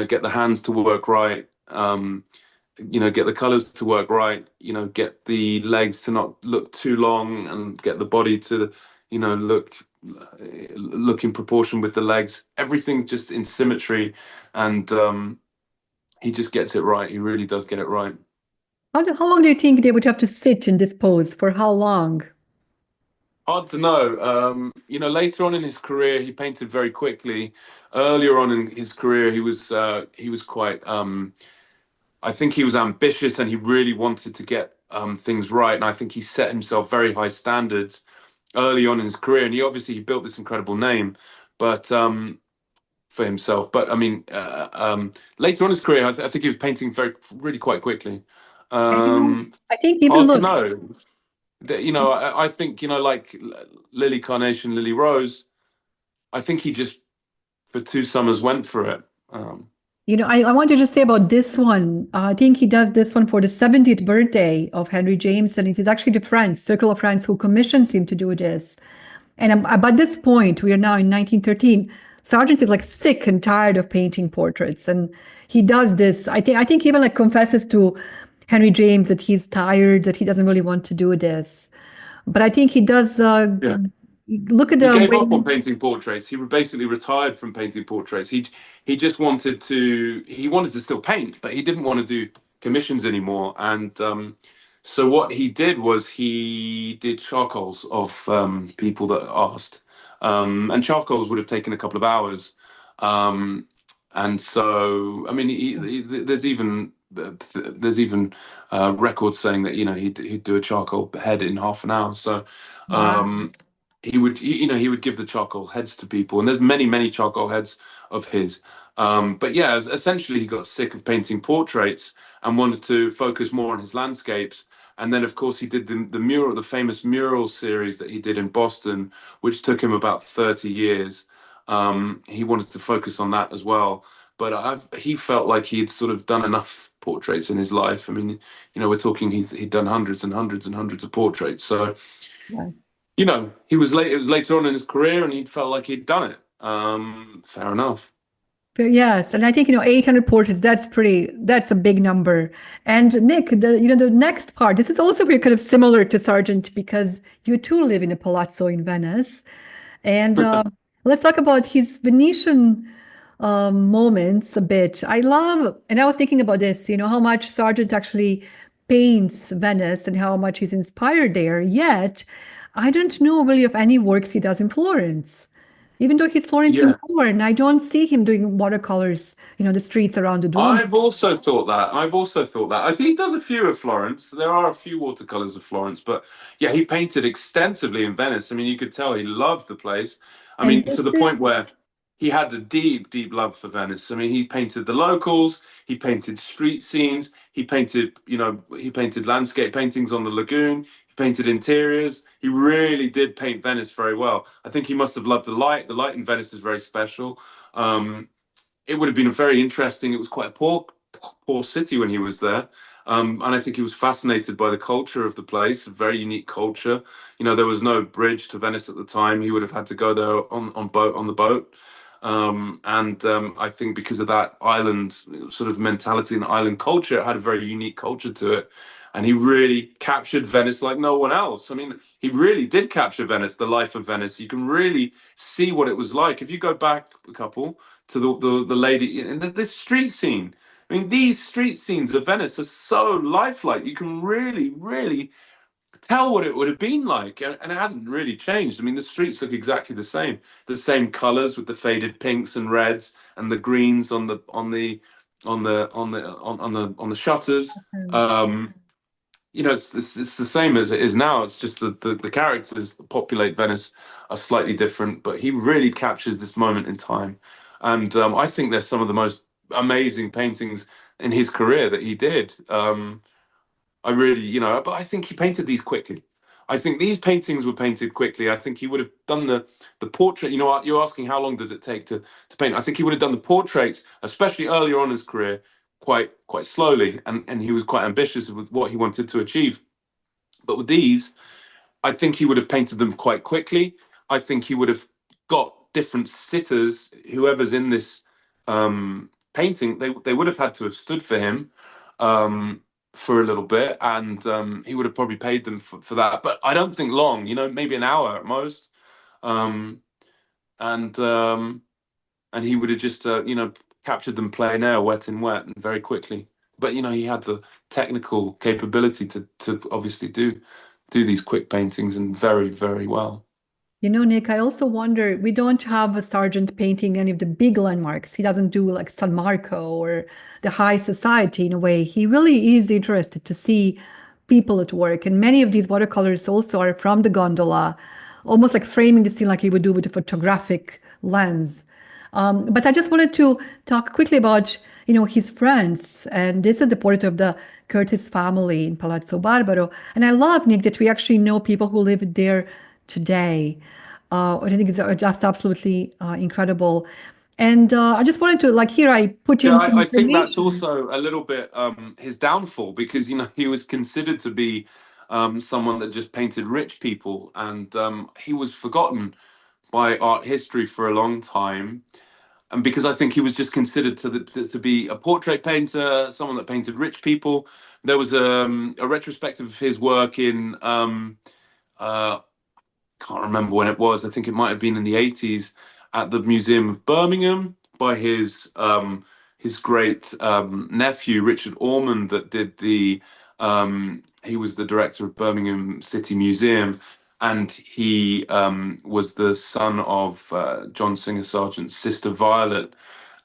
get the hands to work right. Get the colors to work right, get the legs to not look too long, and get the body to, look in proportion with the legs. Everything just in symmetry, and he just gets it right. He really does get it right. How long do you think they would have to sit in this pose? For how long? Hard to know. Later on in his career, he painted very quickly. Earlier on in his career, he was quite. I think he was ambitious, and he really wanted to get things right. And I think he set himself very high standards early on in his career. And he built this incredible name, but for himself. But I mean, later on in his career, I think he was painting really quite quickly. And I think even Hard to look, know. I think, like Lily Carnation, Lily Rose. I think he just for 2 summers went for it. I want to just say about this one. I think he does this one for the 70th birthday of Henry James, and it is actually the friends, Circle of Friends, who commissions him to do this. And by this point, we are now in 1913. Sargent is like sick and tired of painting portraits, and he does this. I think he even like confesses to Henry James that he's tired, that he doesn't really want to do this. But I think he does. Yeah. Look at He the gave way. up on painting portraits. He basically retired from painting portraits. He just wanted to still paint, but he didn't want to do commissions anymore. And So what he did was he did charcoals of people that asked, and charcoals would have taken a couple of hours. Um, and so, I mean, there's even records saying that he'd do a charcoal head in half an hour. So Wow. um, he would give the charcoal heads to people, and there's many charcoal heads of his. But yeah, essentially, he got sick of painting portraits and wanted to focus more on his landscapes. And then, of course, he did the famous mural series that he did in Boston, which took him about 30 years. He wanted to focus on that as well. But he felt like he'd sort of done enough portraits in his life. I mean, we're talking he'd done hundreds and hundreds and hundreds of portraits. So, Yeah. he was late. It was later on in his career, and he felt like he'd done it. Fair enough. But yes, and I think 800 portraits. That's a big number. And Nick, the next part. This is also very kind of similar to Sargent because you too live in a palazzo in Venice. And let's talk about his Venetian moments a bit. And I was thinking about this, how much Sargent actually paints Venice and how much he's inspired there. Yet, I don't know really of any works he does in Florence. Even though he's Florentine Yeah. born, I don't see him doing watercolors, the streets around the Duomo. I've also thought that. I've also thought that. I think he does a few of Florence. There are a few watercolors of Florence, but yeah, he painted extensively in Venice. I mean, you could tell he loved the place. I And mean, to this the is point where he had a deep love for Venice. I mean, he painted the locals, he painted street scenes, he painted landscape paintings on the lagoon, he painted interiors. He really did paint Venice very well. I think he must have loved the light. The light in Venice is very special. Um, it would have been very interesting. It was quite a poor city when he was there. And I think he was fascinated by the culture of the place, a very unique culture. There was no bridge to Venice at the time. He would have had to go there on the boat. And I think because of that island sort of mentality and island culture, it had a very unique culture to it. And he really captured Venice like no one else. I mean, he really did capture Venice, the life of Venice. You can really see what it was like. If you go back a couple to the lady in this street scene. I mean, these street scenes of Venice are so lifelike. You can really tell what it would have been like, and it hasn't really changed. I mean, the streets look exactly the same colors with the faded pinks and reds and the greens on the shutters. Um, it's the same as it is now. It's just the characters that populate Venice are slightly different, but he really captures this moment in time. And I think there's some of the most amazing paintings in his career that he did. I really, but I think he painted these quickly. I think these paintings were painted quickly. I think he would have done the portrait. You're asking how long does it take to paint. I think he would have done the portraits, especially earlier on in his career, quite slowly, and he was quite ambitious with what he wanted to achieve. But with these, I think he would have painted them quite quickly. I think he would have got different sitters, whoever's in this painting, they would have had to have stood for him for a little bit, and he would have probably paid them for that. But I don't think long, maybe an hour at most. Um, and he would have just captured them plein air, wet in wet, and very quickly. But he had the technical capability to obviously do these quick paintings and very well. Nick, I also wonder, we don't have a Sargent painting any of the big landmarks. He doesn't do like San Marco or the high society in a way. He really is interested to see people at work. And many of these watercolors also are from the gondola, almost like framing the scene like he would do with a photographic lens. But I just wanted to talk quickly about, his friends. And this is the portrait of the Curtis family in Palazzo Barbaro. And I love, Nick, that we actually know people who live there today. I think it's just absolutely incredible. And I just wanted to, like, here I put Yeah, in some I think that's information. also a little bit his downfall because he was considered to be someone that just painted rich people, and he was forgotten by art history for a long time. And because I think he was just considered to be a portrait painter, someone that painted rich people. There was a retrospective of his work in uh, can't remember when it was. I think it might have been in the 80s at the Museum of Birmingham by his great nephew Richard Ormond that did the he was the director of Birmingham City Museum, and he was the son of John Singer Sargent's sister Violet,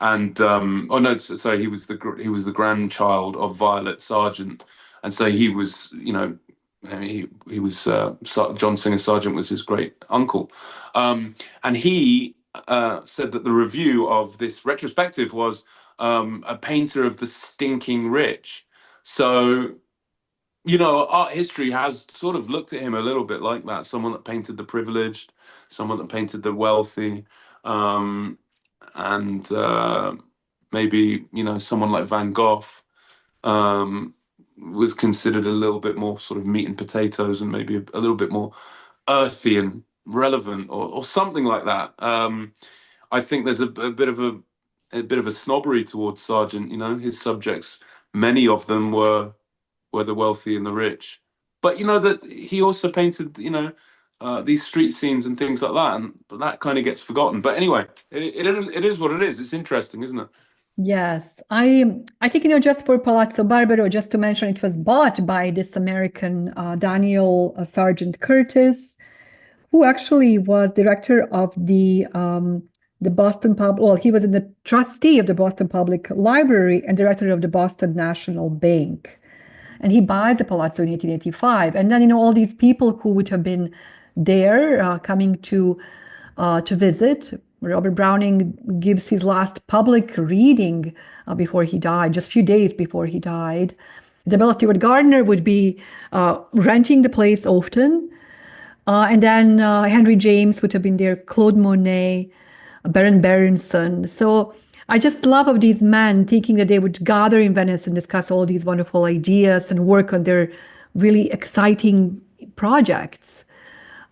and oh no, so he was the grandchild of Violet Sargent, and so he was, you know, he was John Singer Sargent was his great uncle, and he said that the review of this retrospective was a painter of the stinking rich. So, you know, art history has sort of looked at him a little bit like that. Someone that painted the privileged, someone that painted the wealthy, um, and maybe, you know, someone like Van Gogh um, was considered a little bit more sort of meat and potatoes, and maybe a little bit more earthy and relevant, or something like that. I think there's a bit of a bit of a snobbery towards Sargent. You know, his subjects, many of them were the wealthy and the rich. But you know that he also painted, you know, these street scenes and things like that, and but that kind of gets forgotten. But anyway, it is what it is. It's interesting, isn't it? Yes, I think, just for Palazzo Barbaro, just to mention, it was bought by this American Daniel Sargent Curtis, who actually was director of the Boston Pub. Well, he was in the trustee of the Boston Public Library and director of the Boston National Bank. And he buys the palazzo in 1885. And then, all these people who would have been there coming to visit. Robert Browning gives his last public reading before he died, just a few days before he died. Isabella Stewart Gardner would be renting the place often. And then Henry James would have been there, Claude Monet, Baron Berenson. So I just love of these men thinking that they would gather in Venice and discuss all these wonderful ideas and work on their really exciting projects.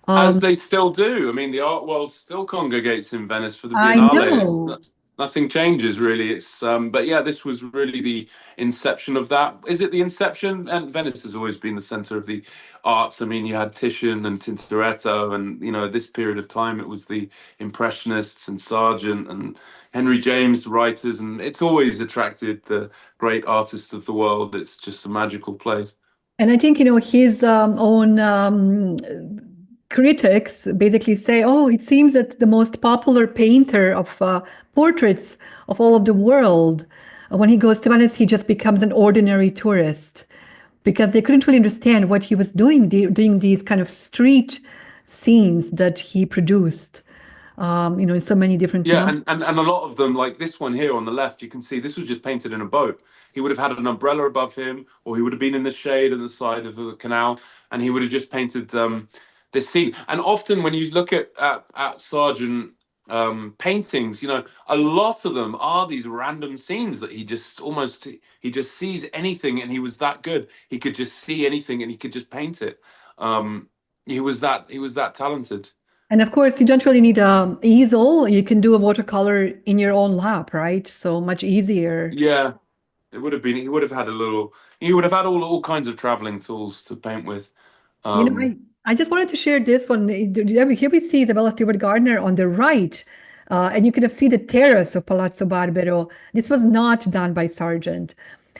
As they still do. I mean, the art world still congregates in Venice for the I Biennale. know. Nothing changes really. But yeah, this was really the inception of that. Is it the inception? And Venice has always been the center of the arts. I mean, you had Titian and Tintoretto, and you know, this period of time, it was the Impressionists and Sargent and Henry James writers, and it's always attracted the great artists of the world. It's just a magical place. And I think, his own critics basically say, oh, it seems that the most popular painter of portraits of all of the world, when he goes to Venice, he just becomes an ordinary tourist because they couldn't really understand what he was doing, doing these kind of street scenes that he produced, in so many different Yeah, films. and a lot of them, like this one here on the left, you can see this was just painted in a boat. He would have had an umbrella above him, or he would have been in the shade on the side of the canal, and he would have just painted this scene. And often, when you look at Sargent paintings, you know, a lot of them are these random scenes that he just sees anything, and he was that good. He could just see anything, and he could just paint it. He was that talented. And of course, you don't really need an easel. You can do a watercolor in your own lap, right? So much easier. Yeah. It would have been. He would have had a little. He would have had all kinds of traveling tools to paint with. You know, Um, I just wanted to share this one. Here we see Isabella Stewart Gardner on the right, and you can see the terrace of Palazzo Barbaro. This was not done by Sargent,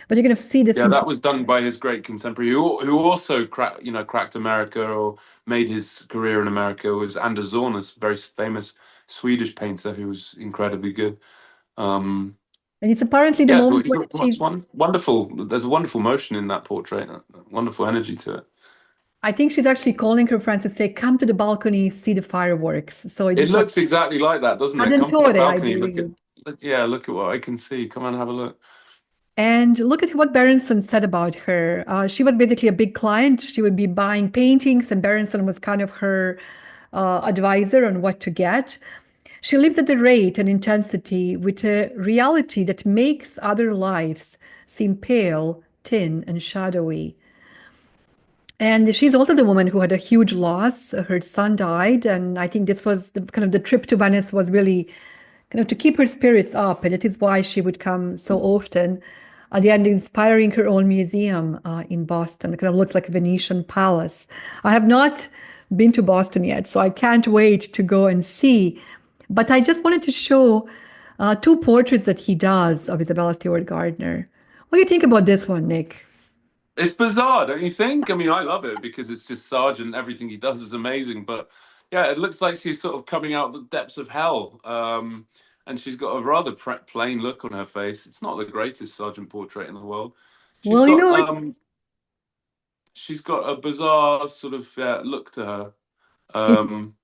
but you're going to see this. yeah, that was done by his great contemporary, who also cracked America or made his career in America. Was Anders Zornes, very famous Swedish painter who was incredibly good. Um, And it's apparently the yeah, so moment when it's wonderful. There's a wonderful motion in that portrait, a wonderful energy to it. I think she's actually calling her friends to say, come to the balcony, see the fireworks. So It it's like looks exactly like that, doesn't it? Come to the Todhunter, I balcony, believe. yeah, look at what I can see. Come and have a look. And look at what Berenson said about her. She was basically a big client. She would be buying paintings, and Berenson was kind of her advisor on what to get. She lives at a rate and intensity with a reality that makes other lives seem pale, thin, and shadowy. And she's also the woman who had a huge loss. Her son died, and I think this was the trip to Venice was really kind of to keep her spirits up, and it is why she would come so often. At the end, inspiring her own museum in Boston. It kind of looks like a Venetian palace. I have not been to Boston yet, so I can't wait to go and see. But I just wanted to show two portraits that he does of Isabella Stewart Gardner. What do you think about this one, Nick? It's bizarre, don't you think? I mean, I love it because it's just Sargent. Everything he does is amazing. But yeah, it looks like she's sort of coming out of the depths of hell. And she's got a rather plain look on her face. It's not the greatest Sargent portrait in the world. She's Well, you got know, it's she's got a bizarre sort of look to her. Um,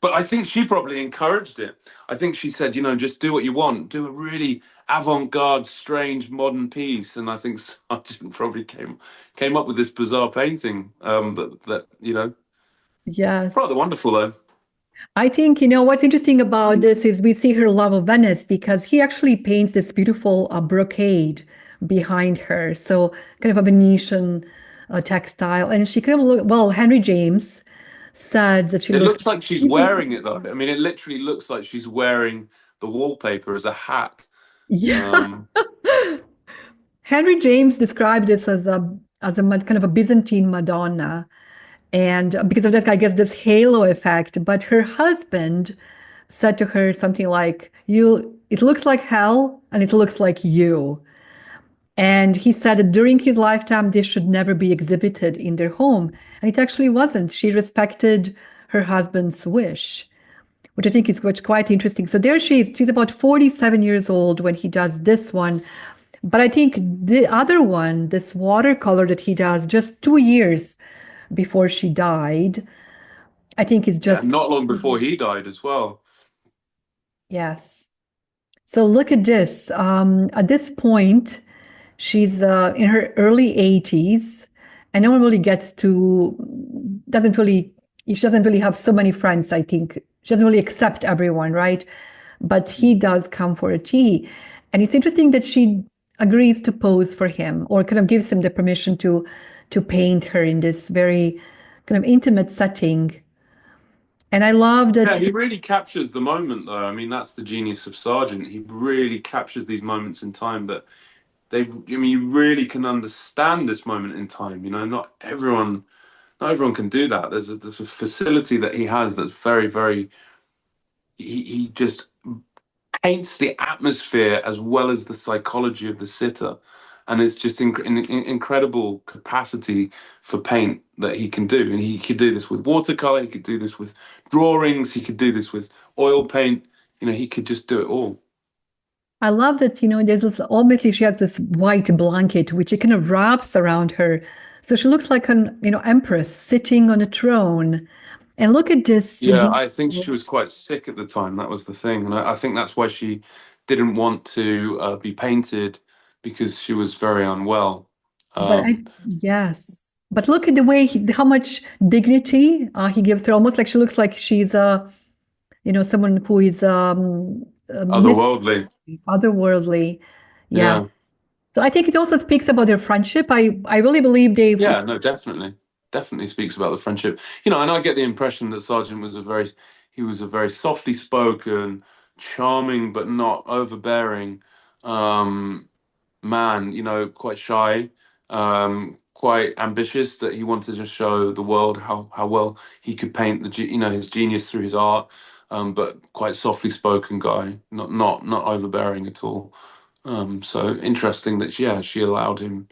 but I think she probably encouraged it. I think she said, just do what you want, do a really avant-garde, strange, modern piece. And I think Sargent probably came up with this bizarre painting. That yes. rather wonderful though. I think, what's interesting about this is we see her love of Venice because he actually paints this beautiful brocade behind her. So kind of a Venetian textile. And she kind of look, well, Henry James said that she It looks looks like she's even wearing it though. I mean, it literally looks like she's wearing the wallpaper as a hat. yeah. Um, Henry James described this as a kind of a Byzantine Madonna. And because of that, I guess this halo effect. But her husband said to her something like, it looks like hell and it looks like you. And he said that during his lifetime, this should never be exhibited in their home. And it actually wasn't. She respected her husband's wish, which I think is quite interesting. So there she is. She's about 47 years old when he does this one. But I think the other one, this watercolor that he does just 2 years before she died, I think is yeah, just, not long before he died as well. yes. So look at this. At this point, she's in her early 80s, and no one really doesn't really, she doesn't really have so many friends, I think. She doesn't really accept everyone, right? But he does come for a tea. And it's interesting that she agrees to pose for him or kind of gives him the permission to paint her in this very kind of intimate setting. And I love Yeah, that. he really captures the moment, though. I mean, that's the genius of Sargent. He really captures these moments in time that I mean, you really can understand this moment in time. Not everyone can do that. There's a facility that he has that's very, very. He just paints the atmosphere as well as the psychology of the sitter. And it's just incredible capacity for paint that he can do. And he could do this with watercolor, he could do this with drawings, he could do this with oil paint. He could just do it all. I love that, there's this, obviously she has this white blanket which it kind of wraps around her. So she looks like an, empress sitting on a throne. And look at this, the Yeah, deep, I think she was quite sick at the time. That was the thing. And I think that's why she didn't want to be painted because she was very unwell. but Um, yes. But look at the way how much dignity he gives her, almost like she looks like she's someone who is Otherworldly. otherworldly. Yeah. Yeah. So I think it also speaks about their friendship. I really believe they, Yeah, no, definitely speaks about the friendship. And I get the impression that Sargent he was a very softly spoken, charming but not overbearing um, man. Quite shy, quite ambitious. That he wanted to show the world how well he could paint his genius through his art. But quite softly spoken guy, not overbearing at all. So interesting that yeah, she allowed him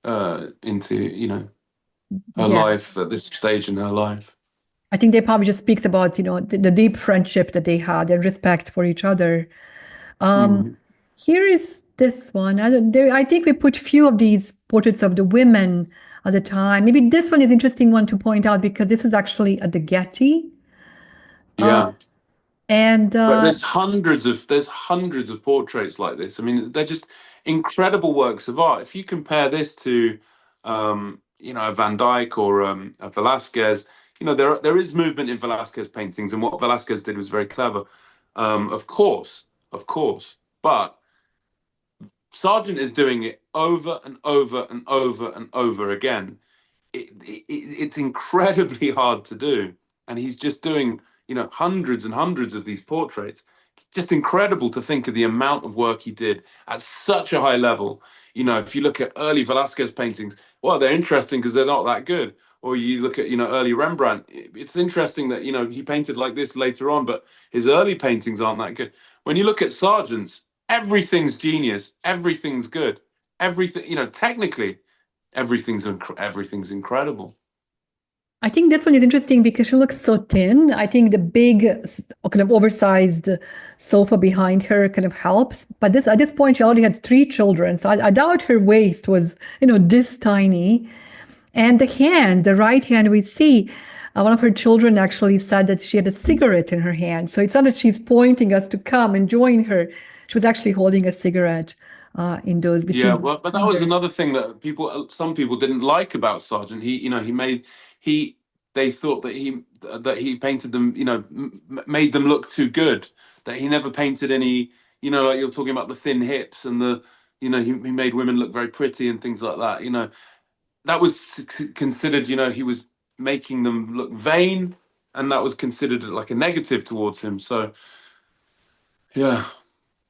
into her yeah. life at this stage in her life. I think they probably just speaks about, the deep friendship that they had and respect for each other. Um, Mm. Here is this one. I think we put few of these portraits of the women at the time. Maybe this one is interesting one to point out because this is actually at the Getty. Uh, Yeah, and but there's hundreds of portraits like this. I mean, they're just incredible works of art. If you compare this to, a Van Dyck or a Velasquez, there is movement in Velasquez paintings, and what Velasquez did was very clever. Of course, but Sargent is doing it over and over and over and over again. It's incredibly hard to do, and he's just doing hundreds and hundreds of these portraits. It's just incredible to think of the amount of work he did at such a high level. If you look at early Velasquez paintings, well, they're interesting because they're not that good. Or you look at early Rembrandt. It's interesting that he painted like this later on, but his early paintings aren't that good. When you look at Sargent's, everything's genius, everything's good, everything technically everything's incredible. I think this one is interesting because she looks so thin. I think the big, kind of oversized sofa behind her kind of helps. But this at this point, she already had three children, so I doubt her waist was, this tiny. And the hand, the right hand, we see one of her children actually said that she had a cigarette in her hand. So it's not that she's pointing us to come and join her. She was actually holding a cigarette in those Yeah, between. well, but that was another thing that some people didn't like about Sargent. He they thought that he painted them, made them look too good. That he never painted any, like you're talking about the thin hips and he made women look very pretty and things like that. That was considered, he was making them look vain, and that was considered like a negative towards him. So, yeah,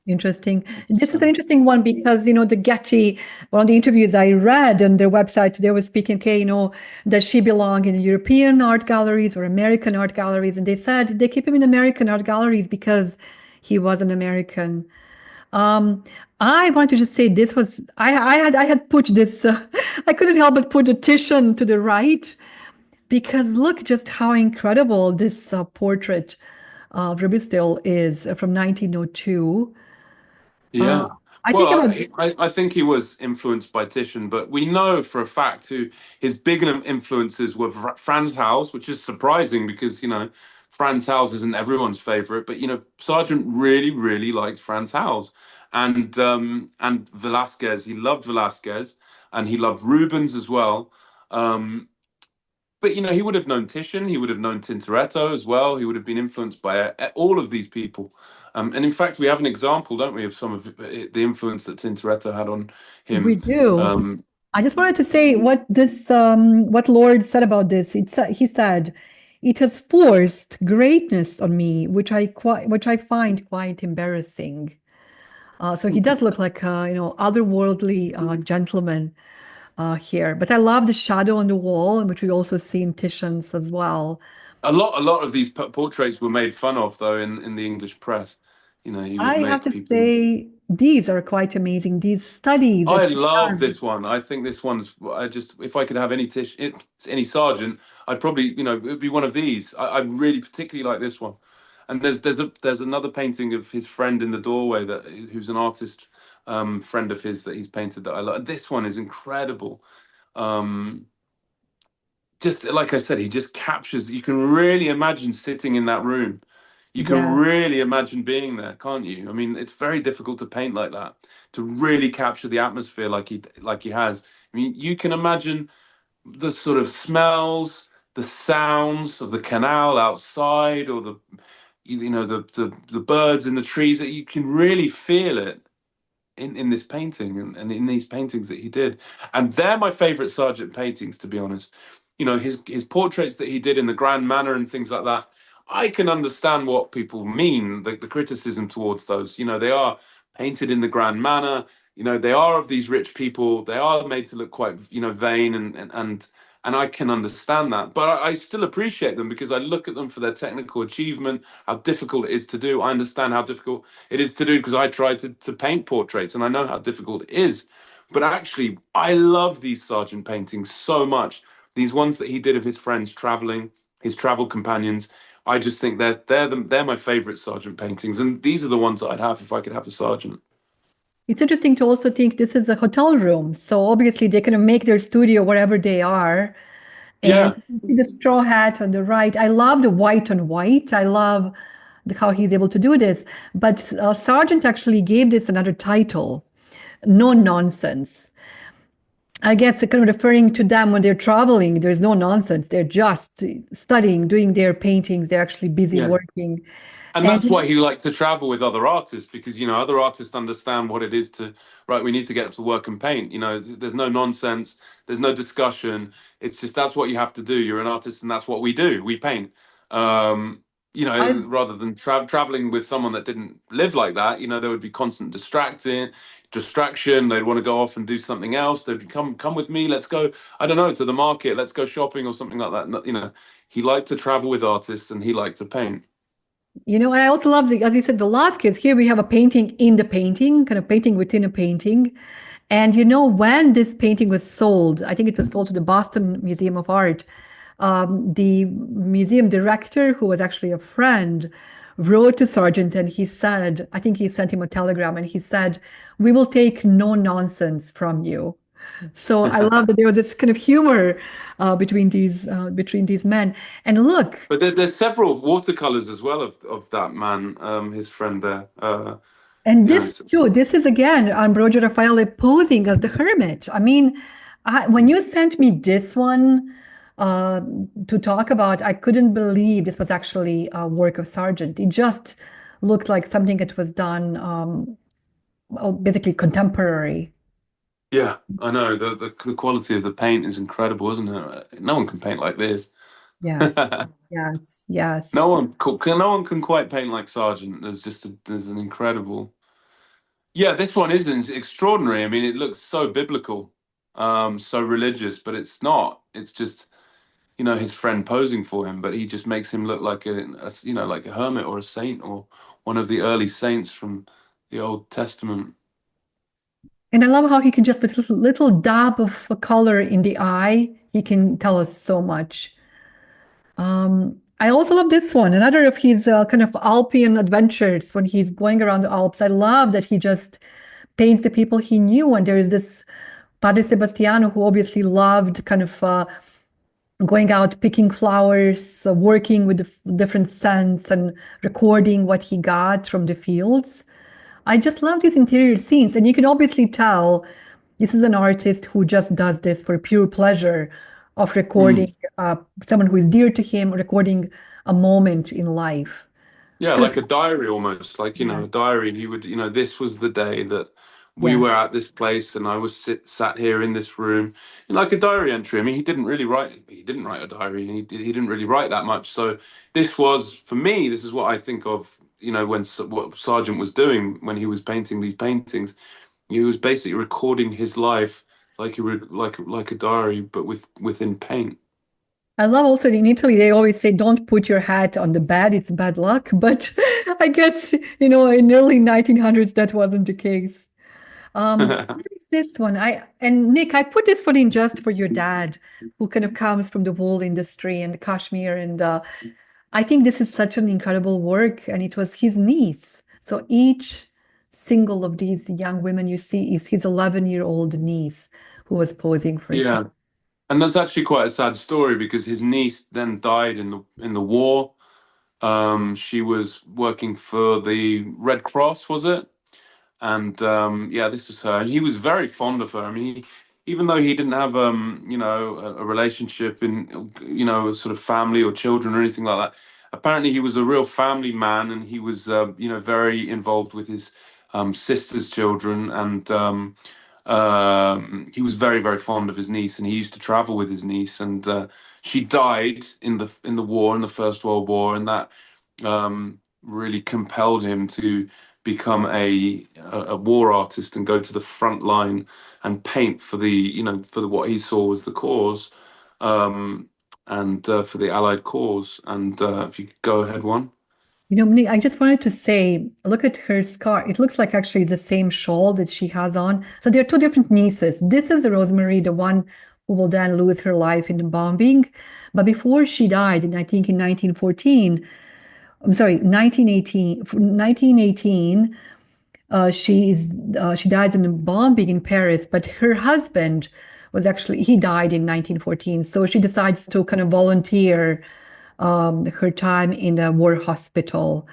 Interesting. it's, This is an interesting one because, the Getty, one of the interviews I read on their website, they were speaking, okay, does she belong in European art galleries or American art galleries? And they said they keep him in American art galleries because he was an American. I want to just say this was, I had put this, I couldn't help but put a Titian to the right because look just how incredible this portrait of Ruby Still is from 1902. Uh, yeah. I think Well, about I think he was influenced by Titian, but we know for a fact who his big influences were Franz Hals, which is surprising because, Franz Hals isn't everyone's favorite, but, Sargent really, really liked Franz Hals and Velasquez. He loved Velasquez and he loved Rubens as well. Um, but, he would have known Titian, he would have known Tintoretto as well. He would have been influenced by all of these people. And in fact, we have an example, don't we, of some of the influence that Tintoretto had on we him. do. Um, I just wanted to say what Lord said about this. He said, "It has forced greatness on me, which I find quite embarrassing." So he does look like otherworldly gentleman here. But I love the shadow on the wall, which we also see in Titian's as well. a lot of these portraits were made fun of, though, in the English press. He would I have make to people. say, these are quite amazing. These studies that I he's love done. this one. I think this one's. If I could have any Sergeant, I'd probably, it would be one of these. I really particularly like this one. And there's another painting of his friend in the doorway who's an artist, friend of his that he's painted that I love. This one is incredible. Um, just like I said, he just captures. You can really imagine sitting in that room. You can Yeah. really imagine being there, can't you? I mean, it's very difficult to paint like that, to really capture the atmosphere like he has. I mean, you can imagine the sort of smells, the sounds of the canal outside, or the birds in the trees. That you can really feel it in this painting and in these paintings that he did. And they're my favorite Sargent paintings, to be honest. His portraits that he did in the Grand Manner and things like that. I can understand what people mean, the criticism towards those. They are painted in the Grand Manner. They are of these rich people. They are made to look quite, vain and I can understand that. But I still appreciate them because I look at them for their technical achievement, how difficult it is to do. I understand how difficult it is to do because I try to paint portraits and I know how difficult it is. But actually, I love these Sargent paintings so much. These ones that he did of his friends traveling, his travel companions. I just think they're my favorite Sargent paintings, and these are the ones that I'd have if I could have a Sargent. It's interesting to also think this is a hotel room. So obviously they can make their studio wherever they are. And Yeah, you see the straw hat on the right. I love the white on white. I love how he's able to do this. But Sargent actually gave this another title, No Nonsense. I guess kind of referring to them when they're traveling, there's no nonsense. They're just studying, doing their paintings. They're actually busy yeah. working. And And that's why he liked to travel with other artists because other artists understand what it is to right. We need to get to work and paint. There's no nonsense. There's no discussion. It's just that's what you have to do. You're an artist, and that's what we do. We paint. I, Rather than traveling with someone that didn't live like that, there would be constant distraction. They'd want to go off and do something else. They'd be, come with me. Let's go. I don't know, to the market. Let's go shopping or something like that. He liked to travel with artists, and he liked to paint. I also love as you said, Velázquez. Here we have a painting in the painting, kind of painting within a painting. And when this painting was sold, I think it was sold to the Boston Museum of Art. The museum director, who was actually a friend, wrote to Sargent and he said, I think he sent him a telegram and he said, "We will take no nonsense from you." So I love that there was this kind of humor between these men. And look, But there's several watercolors as well of that man, his friend there. and You know, this too, this is again Ambrogio Raffaele posing as the hermit. I mean, when you sent me this one uh, to talk about, I couldn't believe this was actually a work of Sargent. It just looked like something that was done, well, basically contemporary. yeah, I know the quality of the paint is incredible, isn't it? No one can paint like this. Yes, yes, yes. No one can quite paint like Sargent. There's an incredible. Yeah, this one isn't extraordinary. I mean, it looks so biblical, so religious, but it's not. It's just, his friend posing for him, but he just makes him look like like a hermit or a saint or one of the early saints from the Old Testament. And I love how he can just put a little dab of a color in the eye. He can tell us so much. I also love this one, another of his kind of Alpian adventures when he's going around the Alps. I love that he just paints the people he knew. And there is this Padre Sebastiano who obviously loved kind of going out picking flowers, working with the different scents and recording what he got from the fields. I just love these interior scenes. And you can obviously tell this is an artist who just does this for pure pleasure of Mm. recording someone who is dear to him, recording a moment in life. Yeah, Kind like of, a diary almost, like, yeah, a diary. He would, this was the day that we yeah. were at this place and I was sat here in this room, like a diary entry. I mean, he didn't write a diary. He didn't really write that much. So this was, for me, this is what I think of, what Sargent was doing when he was painting these paintings. He was basically recording his life like a diary, but within paint. I love also in Italy, they always say, don't put your hat on the bed, it's bad luck. But I guess, in early 1900s, that wasn't the case. What is this one? And Nick, I put this one in just for your dad, who kind of comes from the wool industry and cashmere, and I think this is such an incredible work, and it was his niece. So each single of these young women you see is his 11-year-old niece who was posing for him. Yeah. And that's actually quite a sad story because his niece then died in the war. She was working for the Red Cross, was it? And yeah, this was her, and he was very fond of her. I mean, even though he didn't have a relationship in sort of family or children or anything like that, apparently he was a real family man, and he was very involved with his sister's children, and he was very very fond of his niece, and he used to travel with his niece, and she died in the war, in the First World War, and that really compelled him to become a war artist and go to the front line and paint for what he saw was the cause, um, and for the Allied cause. And if you go ahead, one. Nick, I just wanted to say, look at her scar. It looks like actually the same shawl that she has on. So there are two different nieces. This is Rosemary, the one who will then lose her life in the bombing. But before she died, and I think in 1914, I'm sorry, 1918, she died in a bombing in Paris, but her husband he died in 1914. So she decides to kind of volunteer her time in a war hospital.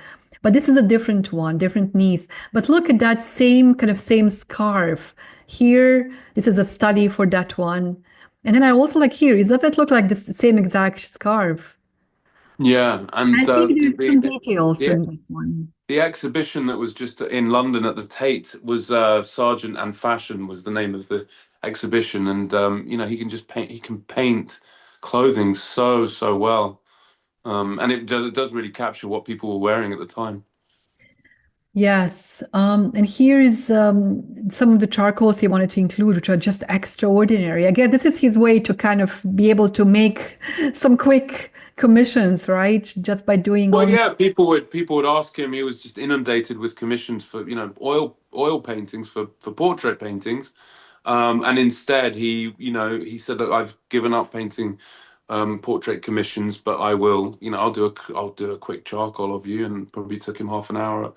But this is a different one, different niece. But look at that same scarf. Here, this is a study for that one. And then I also like here, it doesn't look like the same exact scarf. Yeah, I and think there's some the details the in this one. the exhibition that was just in London at the Tate was Sargent and Fashion was the name of the exhibition, and he can just paint. He can paint clothing so well, and it does really capture what people were wearing at the time. Yes, and here is some of the charcoals he wanted to include, which are just extraordinary. I guess this is his way to kind of be able to make some quick commissions, right? Just by doing Well, all. yeah, people would ask him. He was just inundated with commissions for oil paintings for portrait paintings, and instead he said, "Look, I've given up painting portrait commissions, but I will I'll do a quick charcoal of you," and probably took him half an hour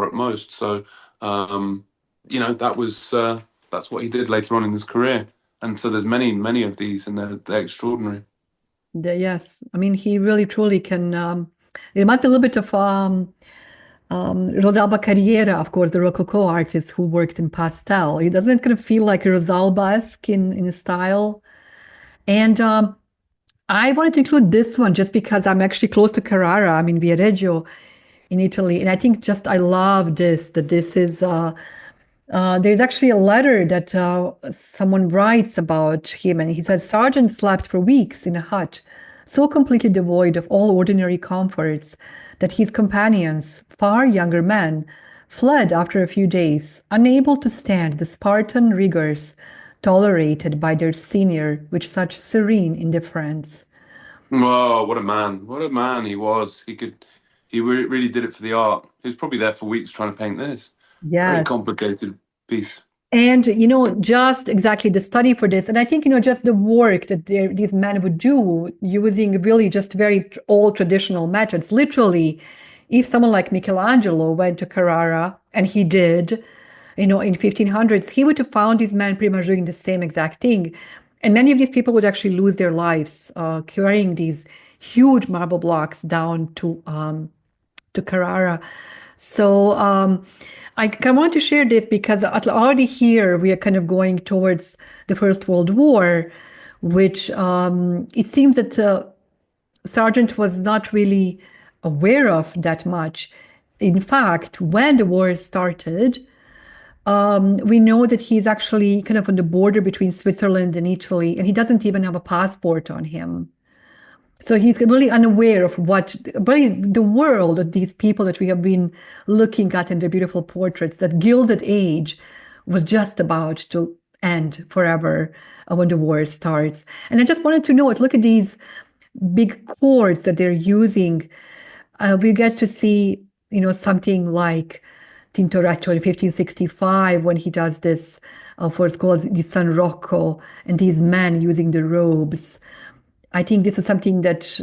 at most. So um, that's what he did later on in his career, and so there's many of these, and they're extraordinary. Yes, I mean he really truly can. It reminds me a little bit of Rosalba Carriera, of course, the Rococo artist who worked in pastel. He doesn't kind of feel like a Rosalba-esque in his style. And I wanted to include this one just because I'm actually close to Carrara. I'm in Viareggio in Italy. And I think just I love this, that this is there's actually a letter that someone writes about him, and he says Sargent slept for weeks in a hut, so completely devoid of all ordinary comforts that his companions, far younger men, fled after a few days, unable to stand the Spartan rigors tolerated by their senior with such serene indifference. Oh, what a man! What a man he was. He really did it for the art. He was probably there for weeks trying to paint this very Yes. complicated piece. And, just exactly the study for this. And I think, just the work that these men would do using really just very old traditional methods. Literally, if someone like Michelangelo went to Carrara, and he did, in 1500s, he would have found these men pretty much doing the same exact thing. And many of these people would actually lose their lives carrying these huge marble blocks down to Carrara. So I kind of want to share this because already here we are kind of going towards the First World War, which it seems that Sargent was not really aware of that much. In fact, when the war started, we know that he's actually kind of on the border between Switzerland and Italy, and he doesn't even have a passport on him. So he's really unaware of really the world of these people that we have been looking at in their beautiful portraits, that Gilded Age was just about to end forever when the war starts. And I just wanted to know, look at these big chords that they're using. We get to see, something like Tintoretto in 1565 when he does this for it's called the San Rocco, and these men using the robes. I think this is something that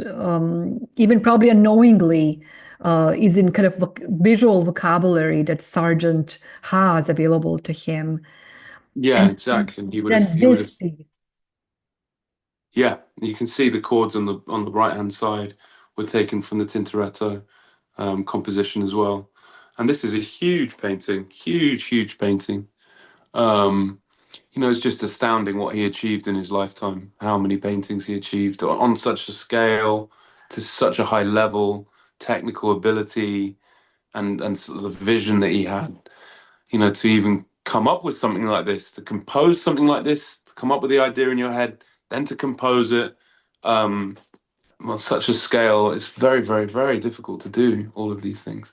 even probably unknowingly is in kind of visual vocabulary that Sargent has available to him. Yeah, And exactly. He would have. then He would have. this piece. Yeah, you can see the chords on the right hand side were taken from the Tintoretto composition as well. And this is a huge painting, huge painting. Um, it's just astounding what he achieved in his lifetime, how many paintings he achieved on such a scale, to such a high level, technical ability, and sort of the vision that he had, to even come up with something like this, to compose something like this, to come up with the idea in your head, then to compose it um, on such a scale. It's very, very, very difficult to do all of these things.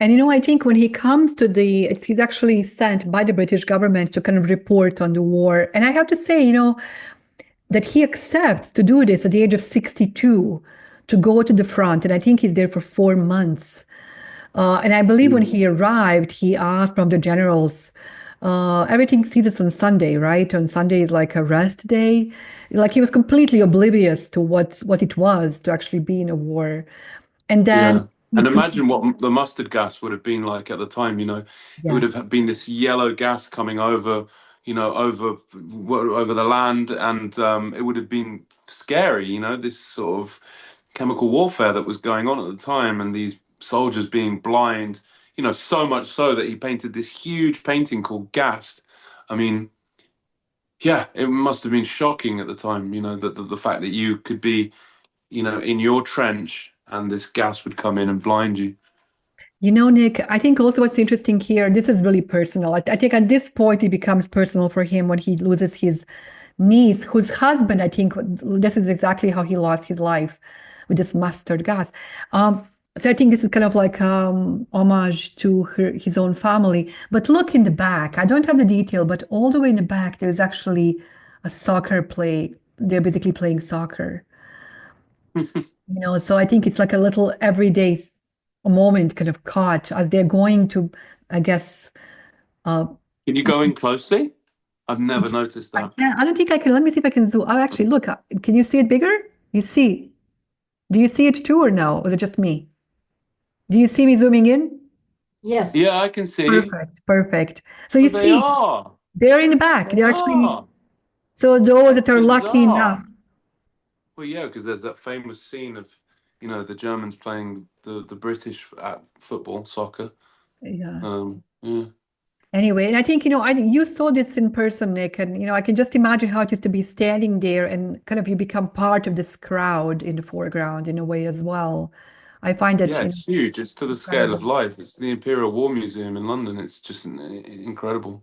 And I think when he comes to he's actually sent by the British government to kind of report on the war. And I have to say, that he accepts to do this at the age of 62 to go to the front. And I think he's there for 4 months. And I believe when he arrived, he asked from the generals, everything ceases on Sunday, right? On Sunday is like a rest day. Like he was completely oblivious to what it was to actually be in a war. And then Yeah. And imagine what the mustard gas would have been like at the time, it would yeah. have been this yellow gas coming over, over the land, and it would have been scary, this sort of chemical warfare that was going on at the time, and these soldiers being blind, so much so that he painted this huge painting called Gassed. I mean, yeah, it must have been shocking at the time, the fact that you could be, in your trench and this gas would come in and blind you. Nick, I think also what's interesting here, this is really personal. I think at this point it becomes personal for him when he loses his niece, whose husband, I think this is exactly how he lost his life with this mustard gas. So I think this is kind of like homage to his own family. But look in the back. I don't have the detail, but all the way in the back, there's actually a soccer play. They're basically playing soccer. So I think it's like a little everyday moment kind of caught as they're going to, I guess, uh, Can you go in closely? I've never it's, noticed I that. can't, I don't think I can. Let me see if I can zoom. Oh, actually, look, can you see it bigger? You see, do you see it too or no? Or is it just me? Do you see me zooming in? Yes. Yeah, I can see. Perfect, perfect. So you But they see, are. they're in the back. They They're actually, are. so those That's that are lucky bizarre. enough. Well, yeah, because there's that famous scene of, the Germans playing the British at football, soccer. Yeah. Yeah. Anyway, and I think, you saw this in person, Nick, and, I can just imagine how it is to be standing there and kind of you become part of this crowd in the foreground in a way as well. I find that, Yeah, it's huge. It's to the scale of incredible. life. It's the Imperial War Museum in London. It's just incredible.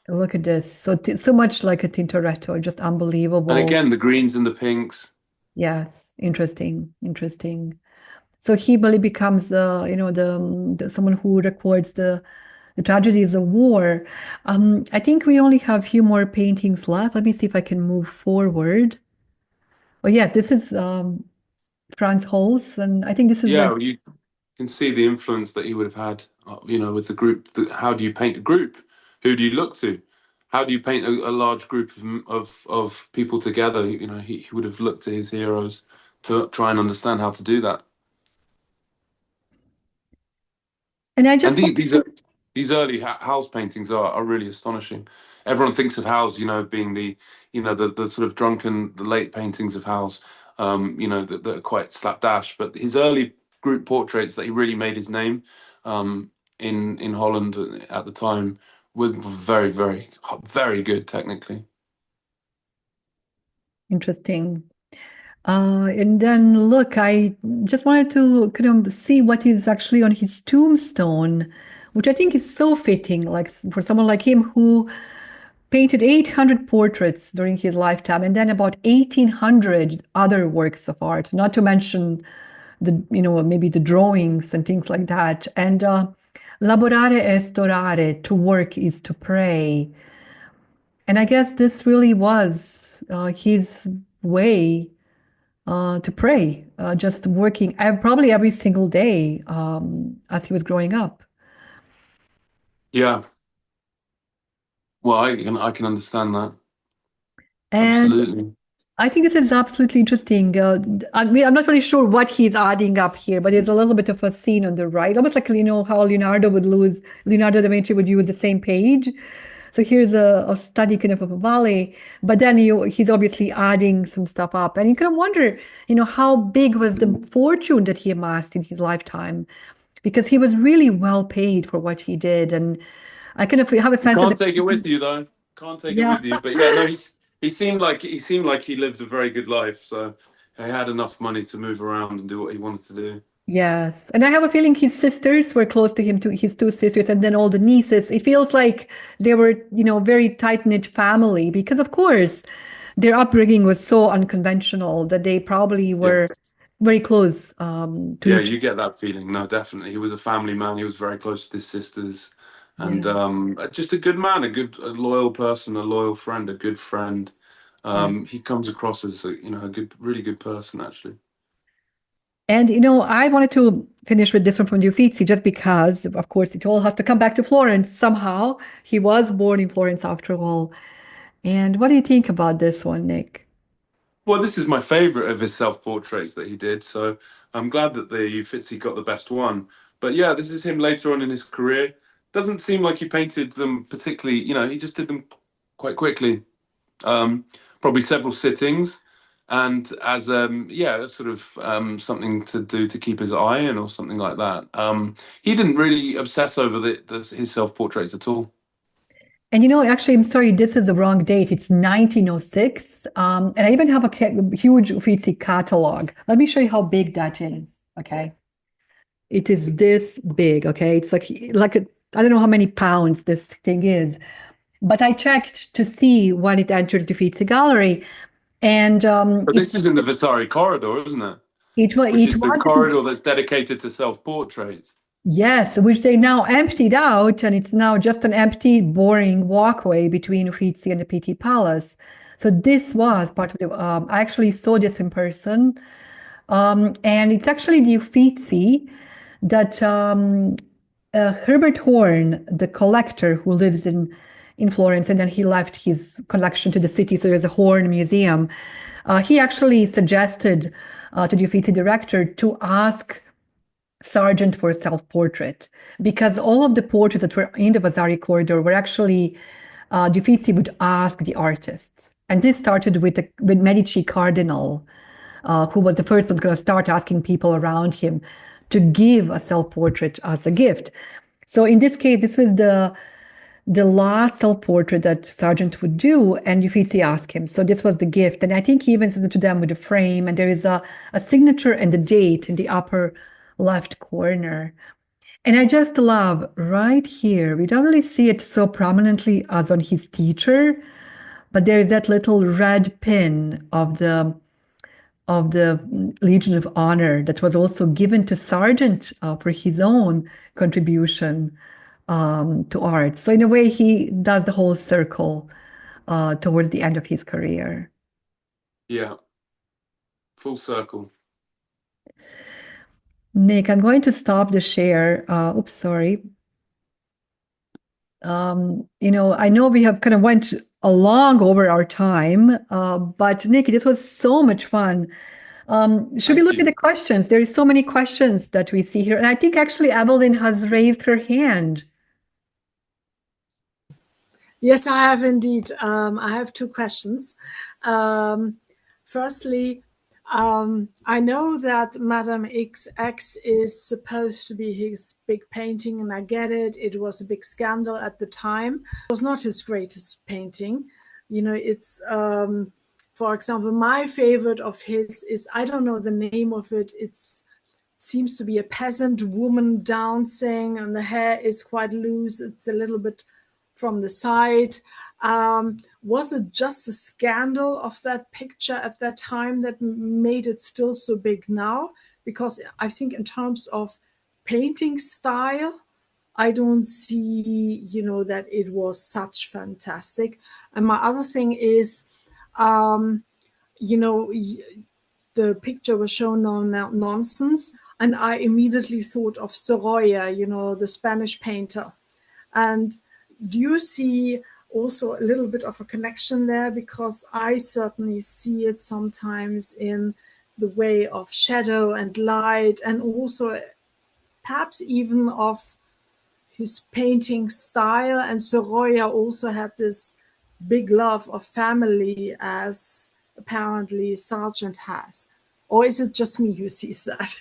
Look at this. So much like a Tintoretto, just And unbelievable. again, the greens and the pinks. Yes, interesting, interesting. So he really becomes the someone who records the tragedies of war. I think we only have a few more paintings left. Let me see if I can move forward. Oh yes, this is Franz Holz, and I think this is Yeah, like well, you can see the influence that he would have had, with the group. How do you paint a group? Who do you look to? How do you paint a large group of people together? He would have looked to his heroes to try and understand how to do that. and I And just want these early Howells paintings are really astonishing. Everyone thinks of Howells, being the sort of drunken, the late paintings of Howells, that are quite slapdash. But his early group portraits that he really made his name in Holland at the time was very, very, very good technically. interesting. And then look, I just wanted to kind of see what is actually on his tombstone, which I think is so fitting, like for someone like him who painted 800 portraits during his lifetime and then about 1800 other works of art, not to mention maybe the drawings and things like that. And laborare è storare, to work is to pray. And I guess this really was his way to pray, just working probably every single day as he was growing up. Yeah, well, I can understand that And absolutely. I think this is absolutely interesting. I mean, I'm not really sure what he's adding up here, but there's a little bit of a scene on the right, almost like how Leonardo da Vinci would use the same page. So here's a study kind of a valley, but then he's obviously adding some stuff up, and you kind of wonder, how big was the fortune that he amassed in his lifetime, because he was really well paid for what he did, and I kind of have a You sense that can't take it with you though. Can't take it yeah. with you. But yeah, no, he seemed like he lived a very good life. So he had enough money to move around and do what he wanted to do. Yes. And I have a feeling his sisters were close to him too, his two sisters, and then all the nieces. It feels like they were, very tight-knit family because, of course, their upbringing was so unconventional that they probably Yeah. were very close to Yeah, each. you get that feeling. No, definitely. He was a family man. He was very close to his sisters, and Yeah. just a good man, a loyal person, a loyal friend, a good friend. Yeah. He comes across as a good, really good person, actually. And, I wanted to finish with this one from the Uffizi just because, of course, it all has to come back to Florence somehow. He was born in Florence after all. And what do you think about this one, Nick? Well, this is my favorite of his self-portraits that he did, so I'm glad that the Uffizi got the best one. But yeah, this is him later on in his career. Doesn't seem like he painted them particularly, he just did them quite quickly. Um, Probably several sittings, and as yeah, sort of something to do to keep his eye in or something like that. He didn't really obsess over his self-portraits at all. And actually, I'm sorry, this is the wrong date. It's 1906. And I even have a huge Uffizi catalog. Let me show you how big that is. Okay. It is this big. Okay. It's like I don't know how many pounds this thing is, but I checked to see when it enters the Uffizi gallery. And But this is in the Vasari corridor, isn't it? which it is the wasn't. corridor that's dedicated to self-portraits. Yes, which they now emptied out, and it's now just an empty, boring walkway between Uffizi and the Pitti Palace. So this was part of the. I actually saw this in person, and it's actually the Uffizi that Herbert Horn, the collector who lives in Florence, and then he left his collection to the city. So there's a Horn Museum. He actually suggested to the Uffizi director to ask Sargent for a self-portrait, because all of the portraits that were in the Vasari corridor were actually the Uffizi would ask the artists. And this started with Medici Cardinal, who was the first one going to start asking people around him to give a self-portrait as a gift. So in this case, this was the last self-portrait that Sargent would do, and Uffizi asked him. So this was the gift. And I think he even sent it to them with a frame, and there is a signature and the date in the upper left corner. And I just love right here, we don't really see it so prominently as on his teacher, but there is that little red pin of the Legion of Honor that was also given to Sargent for his own contribution to art. So in a way, he does the whole circle towards the end of his career. Yeah, full circle. Nick, I'm going to stop the share. Oops, sorry. I know we have kind of went along over our time, but Nick, this was so much fun. Should we Thank look at you. the questions? There is so many questions that we see here. And I think actually Evelyn has raised her hand. Yes, I have indeed. I have two questions. Firstly, I know that Madame XX is supposed to be his big painting, and I get it. It was a big scandal at the time. It was not his greatest painting. It's, for example, my favorite of his is, I don't know the name of it. It seems to be a peasant woman dancing, and the hair is quite loose. It's a little bit from the side. Was it just a scandal of that picture at that time that made it still so big now? Because I think in terms of painting style, I don't see, that it was such fantastic. And my other thing is, the picture was shown on Nonsense, and I immediately thought of Sorolla, the Spanish painter. And do you see also a little bit of a connection there? Because I certainly see it sometimes in the way of shadow and light, and also perhaps even of his painting style. And Sorolla also had this big love of family, as apparently Sargent has. Or is it just me who sees that?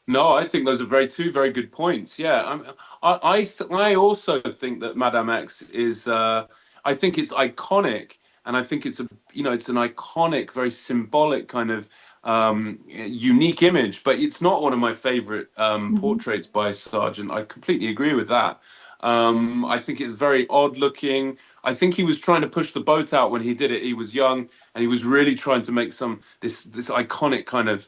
No, I think those are two very good points. Yeah, I also think that Madame X is. I think it's iconic, and I think it's it's an iconic, very symbolic kind of unique image. But it's not one of my favorite portraits by Sargent. I completely agree with that. I think it's very odd looking. I think he was trying to push the boat out when he did it. He was young, and he was really trying to make this iconic kind of.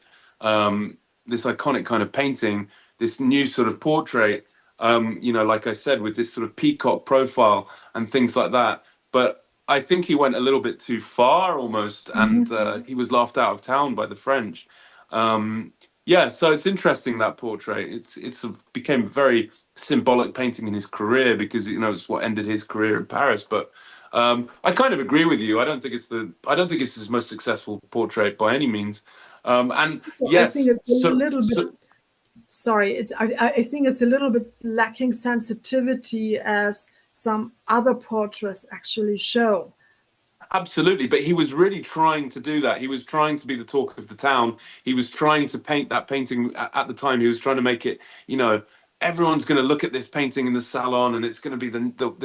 This iconic kind of painting, this new sort of portrait, like I said, with this sort of peacock profile and things like that. But I think he went a little bit too far almost, and he was laughed out of town by the French. Yeah, so it's interesting, that portrait. It's became a very symbolic painting in his career, because it's what ended his career in Paris. But I kind of agree with you. I don't think it's his most successful portrait by any means. And So I think yes, it's a little bit. Sorry, I think it's a little bit lacking sensitivity, as some other portraits actually show. absolutely. But he was really trying to do that. He was trying to be the talk of the town. He was trying to paint that painting at the time. He was trying to make it, everyone's going to look at this painting in the salon, and it's going to be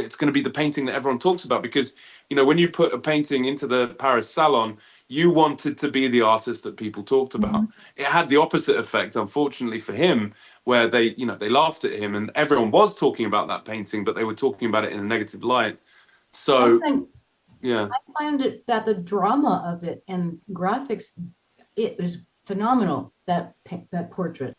it's going to be the painting that everyone talks about. Because when you put a painting into the Paris Salon, you wanted to be the artist that people talked about. It had the opposite effect, unfortunately for him, where they laughed at him, and everyone was talking about that painting, but they were talking about it in a negative light. So yeah, I find it that the drama of it and graphics, it was phenomenal, that portrait.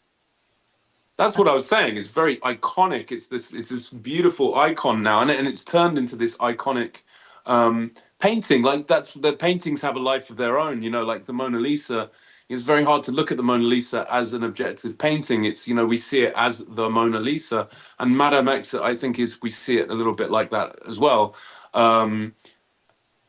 That's what I was saying. It's very iconic. It's this beautiful icon now, and it's turned into this iconic painting. Like the paintings have a life of their own. Like the Mona Lisa. It's very hard to look at the Mona Lisa as an objective painting. It's we see it as the Mona Lisa, and Madame X, I think, we see it a little bit like that as well.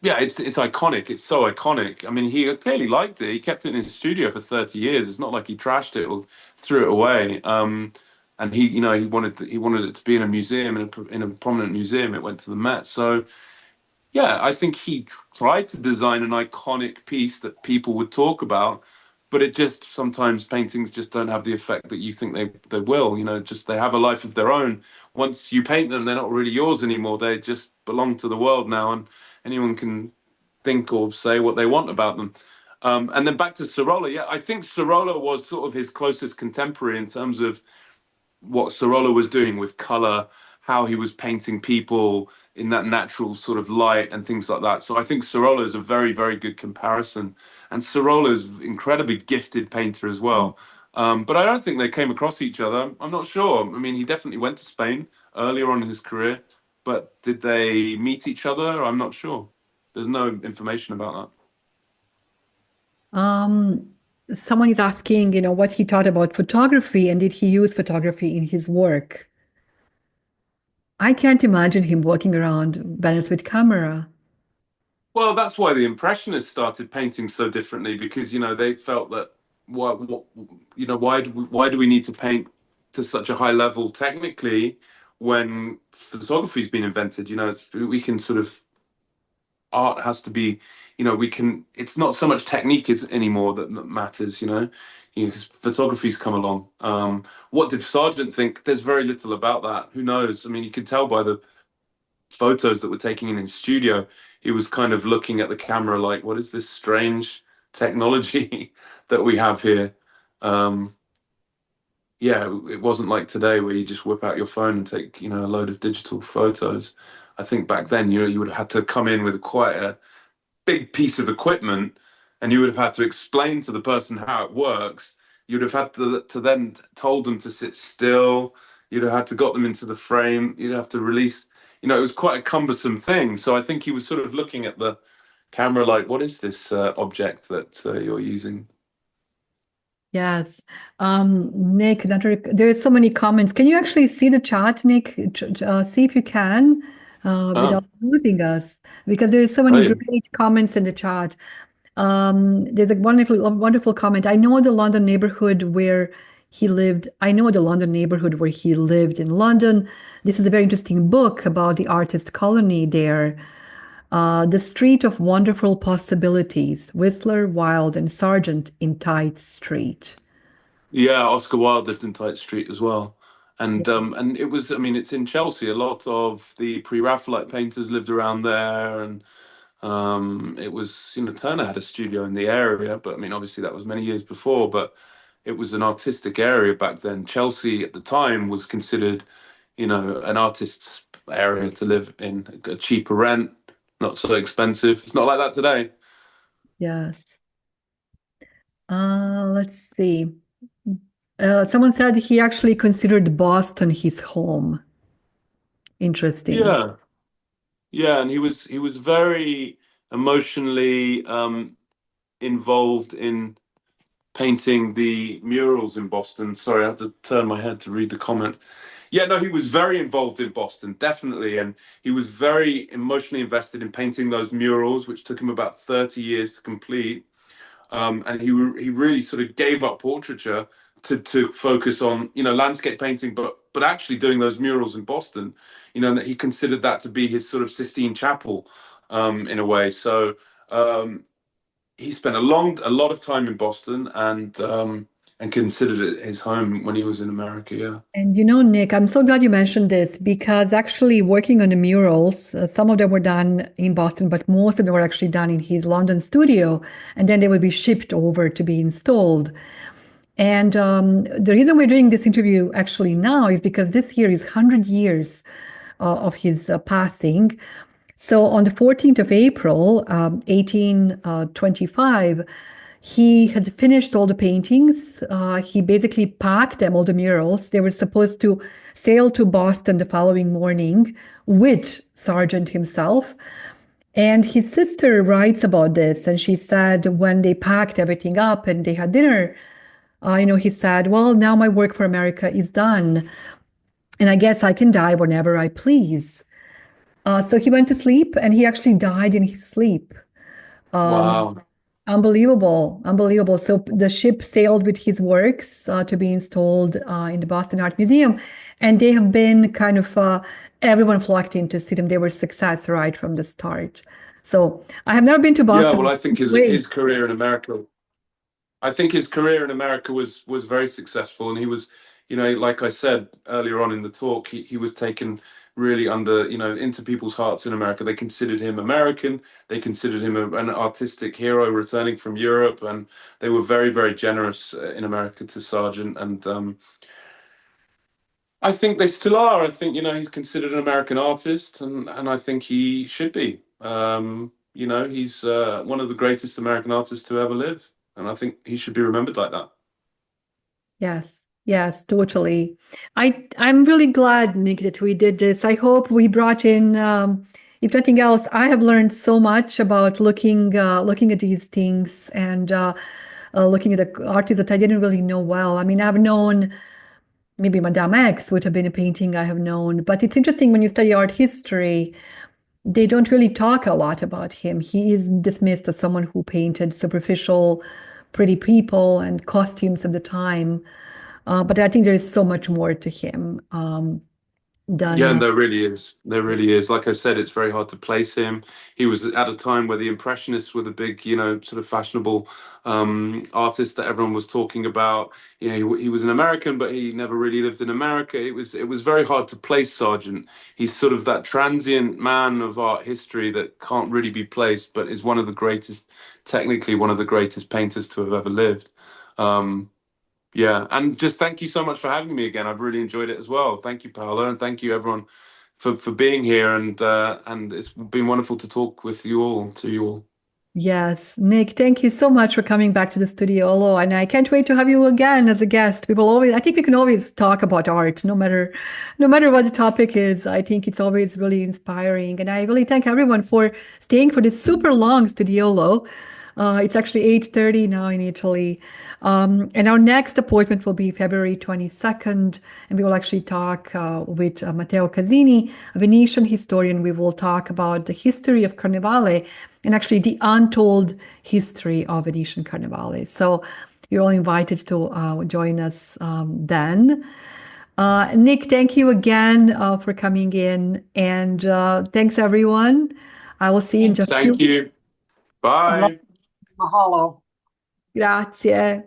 Yeah, it's iconic. It's so iconic. I mean, he clearly liked it. He kept it in his studio for 30 years. It's not like he trashed it or threw it away. And he wanted it to be in a museum, in a prominent museum. It went to the Met. So yeah, I think he tried to design an iconic piece that people would talk about, but it just sometimes paintings just don't have the effect that you think they will. Just they have a life of their own. Once you paint them, they're not really yours anymore. They just belong to the world now, and anyone can think or say what they want about them. And then back to Sorolla. Yeah, I think Sorolla was sort of his closest contemporary in terms of what Sorolla was doing with color, how he was painting people in that natural sort of light and things like that. So I think Sorolla is a very, very good comparison. And Sorolla is an incredibly gifted painter as well. But I don't think they came across each other. I'm not sure. I mean, he definitely went to Spain earlier on in his career, but did they meet each other? I'm not sure. There's no information about Um, Someone is asking, what he thought about photography and did he use photography in his work? I can't imagine him walking around Venice with camera. Well, that's why the Impressionists started painting so differently, because they felt that why do we need to paint to such a high level technically when photography's been invented? We can sort of art has to be, it's not so much technique anymore that matters, because photography's come along. What did Sargent think? There's very little about that. Who knows? I mean, you could tell by the photos that were taken in his studio, he was kind of looking at the camera like, what is this strange technology that we have here? Yeah, it wasn't like today where you just whip out your phone and take, a load of digital photos. I think back then, you would have had to come in with quite a big piece of equipment, and you would have had to explain to the person how it works. You'd have had to then told them to sit still. You'd have had to got them into the frame. You'd have to release. It was quite a cumbersome thing. So I think he was sort of looking at the camera like, what is this object that you're using? Yes. Nick, there are so many comments. Can you actually see the chat, Nick? See if you can, without losing us, because there are so many great comments in the chat. There's a wonderful comment. I know the London neighborhood where he lived. I know the London neighborhood where he lived in London. This is a very interesting book about the artist colony there. The Street of Wonderful Possibilities, Whistler, Wilde, and Sargent in Tite Street. Yeah, Oscar Wilde lived in Tite Street as well. And it was, I mean, it's in Chelsea. A lot of the pre-Raphaelite painters lived around there, and it was, Turner had a studio in the area, but I mean, obviously that was many years before, but it was an artistic area back then. Chelsea at the time was considered, an artist's area to live in, a cheaper rent, not so expensive. It's not like that today. Yes. Let's see. Someone said he actually considered Boston his home. Interesting. Yeah. Yeah, and he was very emotionally involved in painting the murals in Boston. Sorry, I have to turn my head to read the comment. Yeah, no, he was very involved in Boston, definitely. And he was very emotionally invested in painting those murals, which took him about 30 years to complete. And he really sort of gave up portraiture to focus on, landscape painting, but actually doing those murals in Boston, and that he considered that to be his sort of Sistine Chapel, in a way. So he spent a lot of time in Boston, and considered it his home when he was in America. Yeah. And Nick, I'm so glad you mentioned this because actually working on the murals, some of them were done in Boston, but most of them were actually done in his London studio, and then they would be shipped over to be installed. And the reason we're doing this interview actually now is because this year is 100 years of his passing. So on the 14th of April, 1825, he had finished all the paintings. He basically packed them, all the murals. They were supposed to sail to Boston the following morning with Sargent himself. And his sister writes about this, and she said when they packed everything up and they had dinner, he said, well, now my work for America is done, and I guess I can die whenever I please. So he went to sleep, and he actually died in his sleep. Wow. Unbelievable, unbelievable. So the ship sailed with his works to be installed in the Boston Art Museum, and they have been kind of everyone flocked in to see them. They were a success right from the start. So I have never been to Yeah, Boston. well, I think his career in America, was very successful, and he was, like I said earlier on in the talk, he was taken really under, into people's hearts in America. They considered him American. They considered him an artistic hero returning from Europe, and they were very, very generous in America to Sargent. And I think they still are. I think, he's considered an American artist, and I think he should be. He's one of the greatest American artists to ever live, and I think he should be remembered like that. Yes, totally. I'm really glad, Nick, that we did this. I hope we brought in, if nothing else, I have learned so much about looking at these things and looking at the artists that I didn't really know well. I mean, I've known maybe Madame X would have been a painting I have known, but it's interesting when you study art history, they don't really talk a lot about him. He is dismissed as someone who painted superficial, pretty people and costumes of the time. But I think there is so much more to him than. Yeah, and there really is. There really is. Like I said, it's very hard to place him. He was at a time where the Impressionists were the big, sort of fashionable artist that everyone was talking about. He was an American, but he never really lived in America. It was very hard to place Sargent. He's sort of that transient man of art history that can't really be placed, but is one of the greatest, technically one of the greatest painters to have ever lived. Yeah, and just thank you so much for having me again. I've really enjoyed it as well. Thank you, Paola, and thank you everyone for being here. And it's been wonderful to talk with you all. Yes, Nick, thank you so much for coming back to the Studiolo, and I can't wait to have you again as a guest. I think we can always talk about art, no matter what the topic is. I think it's always really inspiring, and I really thank everyone for staying for this super long Studiolo. It's actually 8:30 now in Italy. And our next appointment will be February 22nd, and we will actually talk with Matteo Casini, a Venetian historian. We will talk about the history of Carnevale and actually the untold history of Venetian Carnevale. So you're all invited to join us then. Nick, thank you again for coming in, and thanks everyone. I will see you in just a few. Thank you. Bye. Mahalo. Grazie.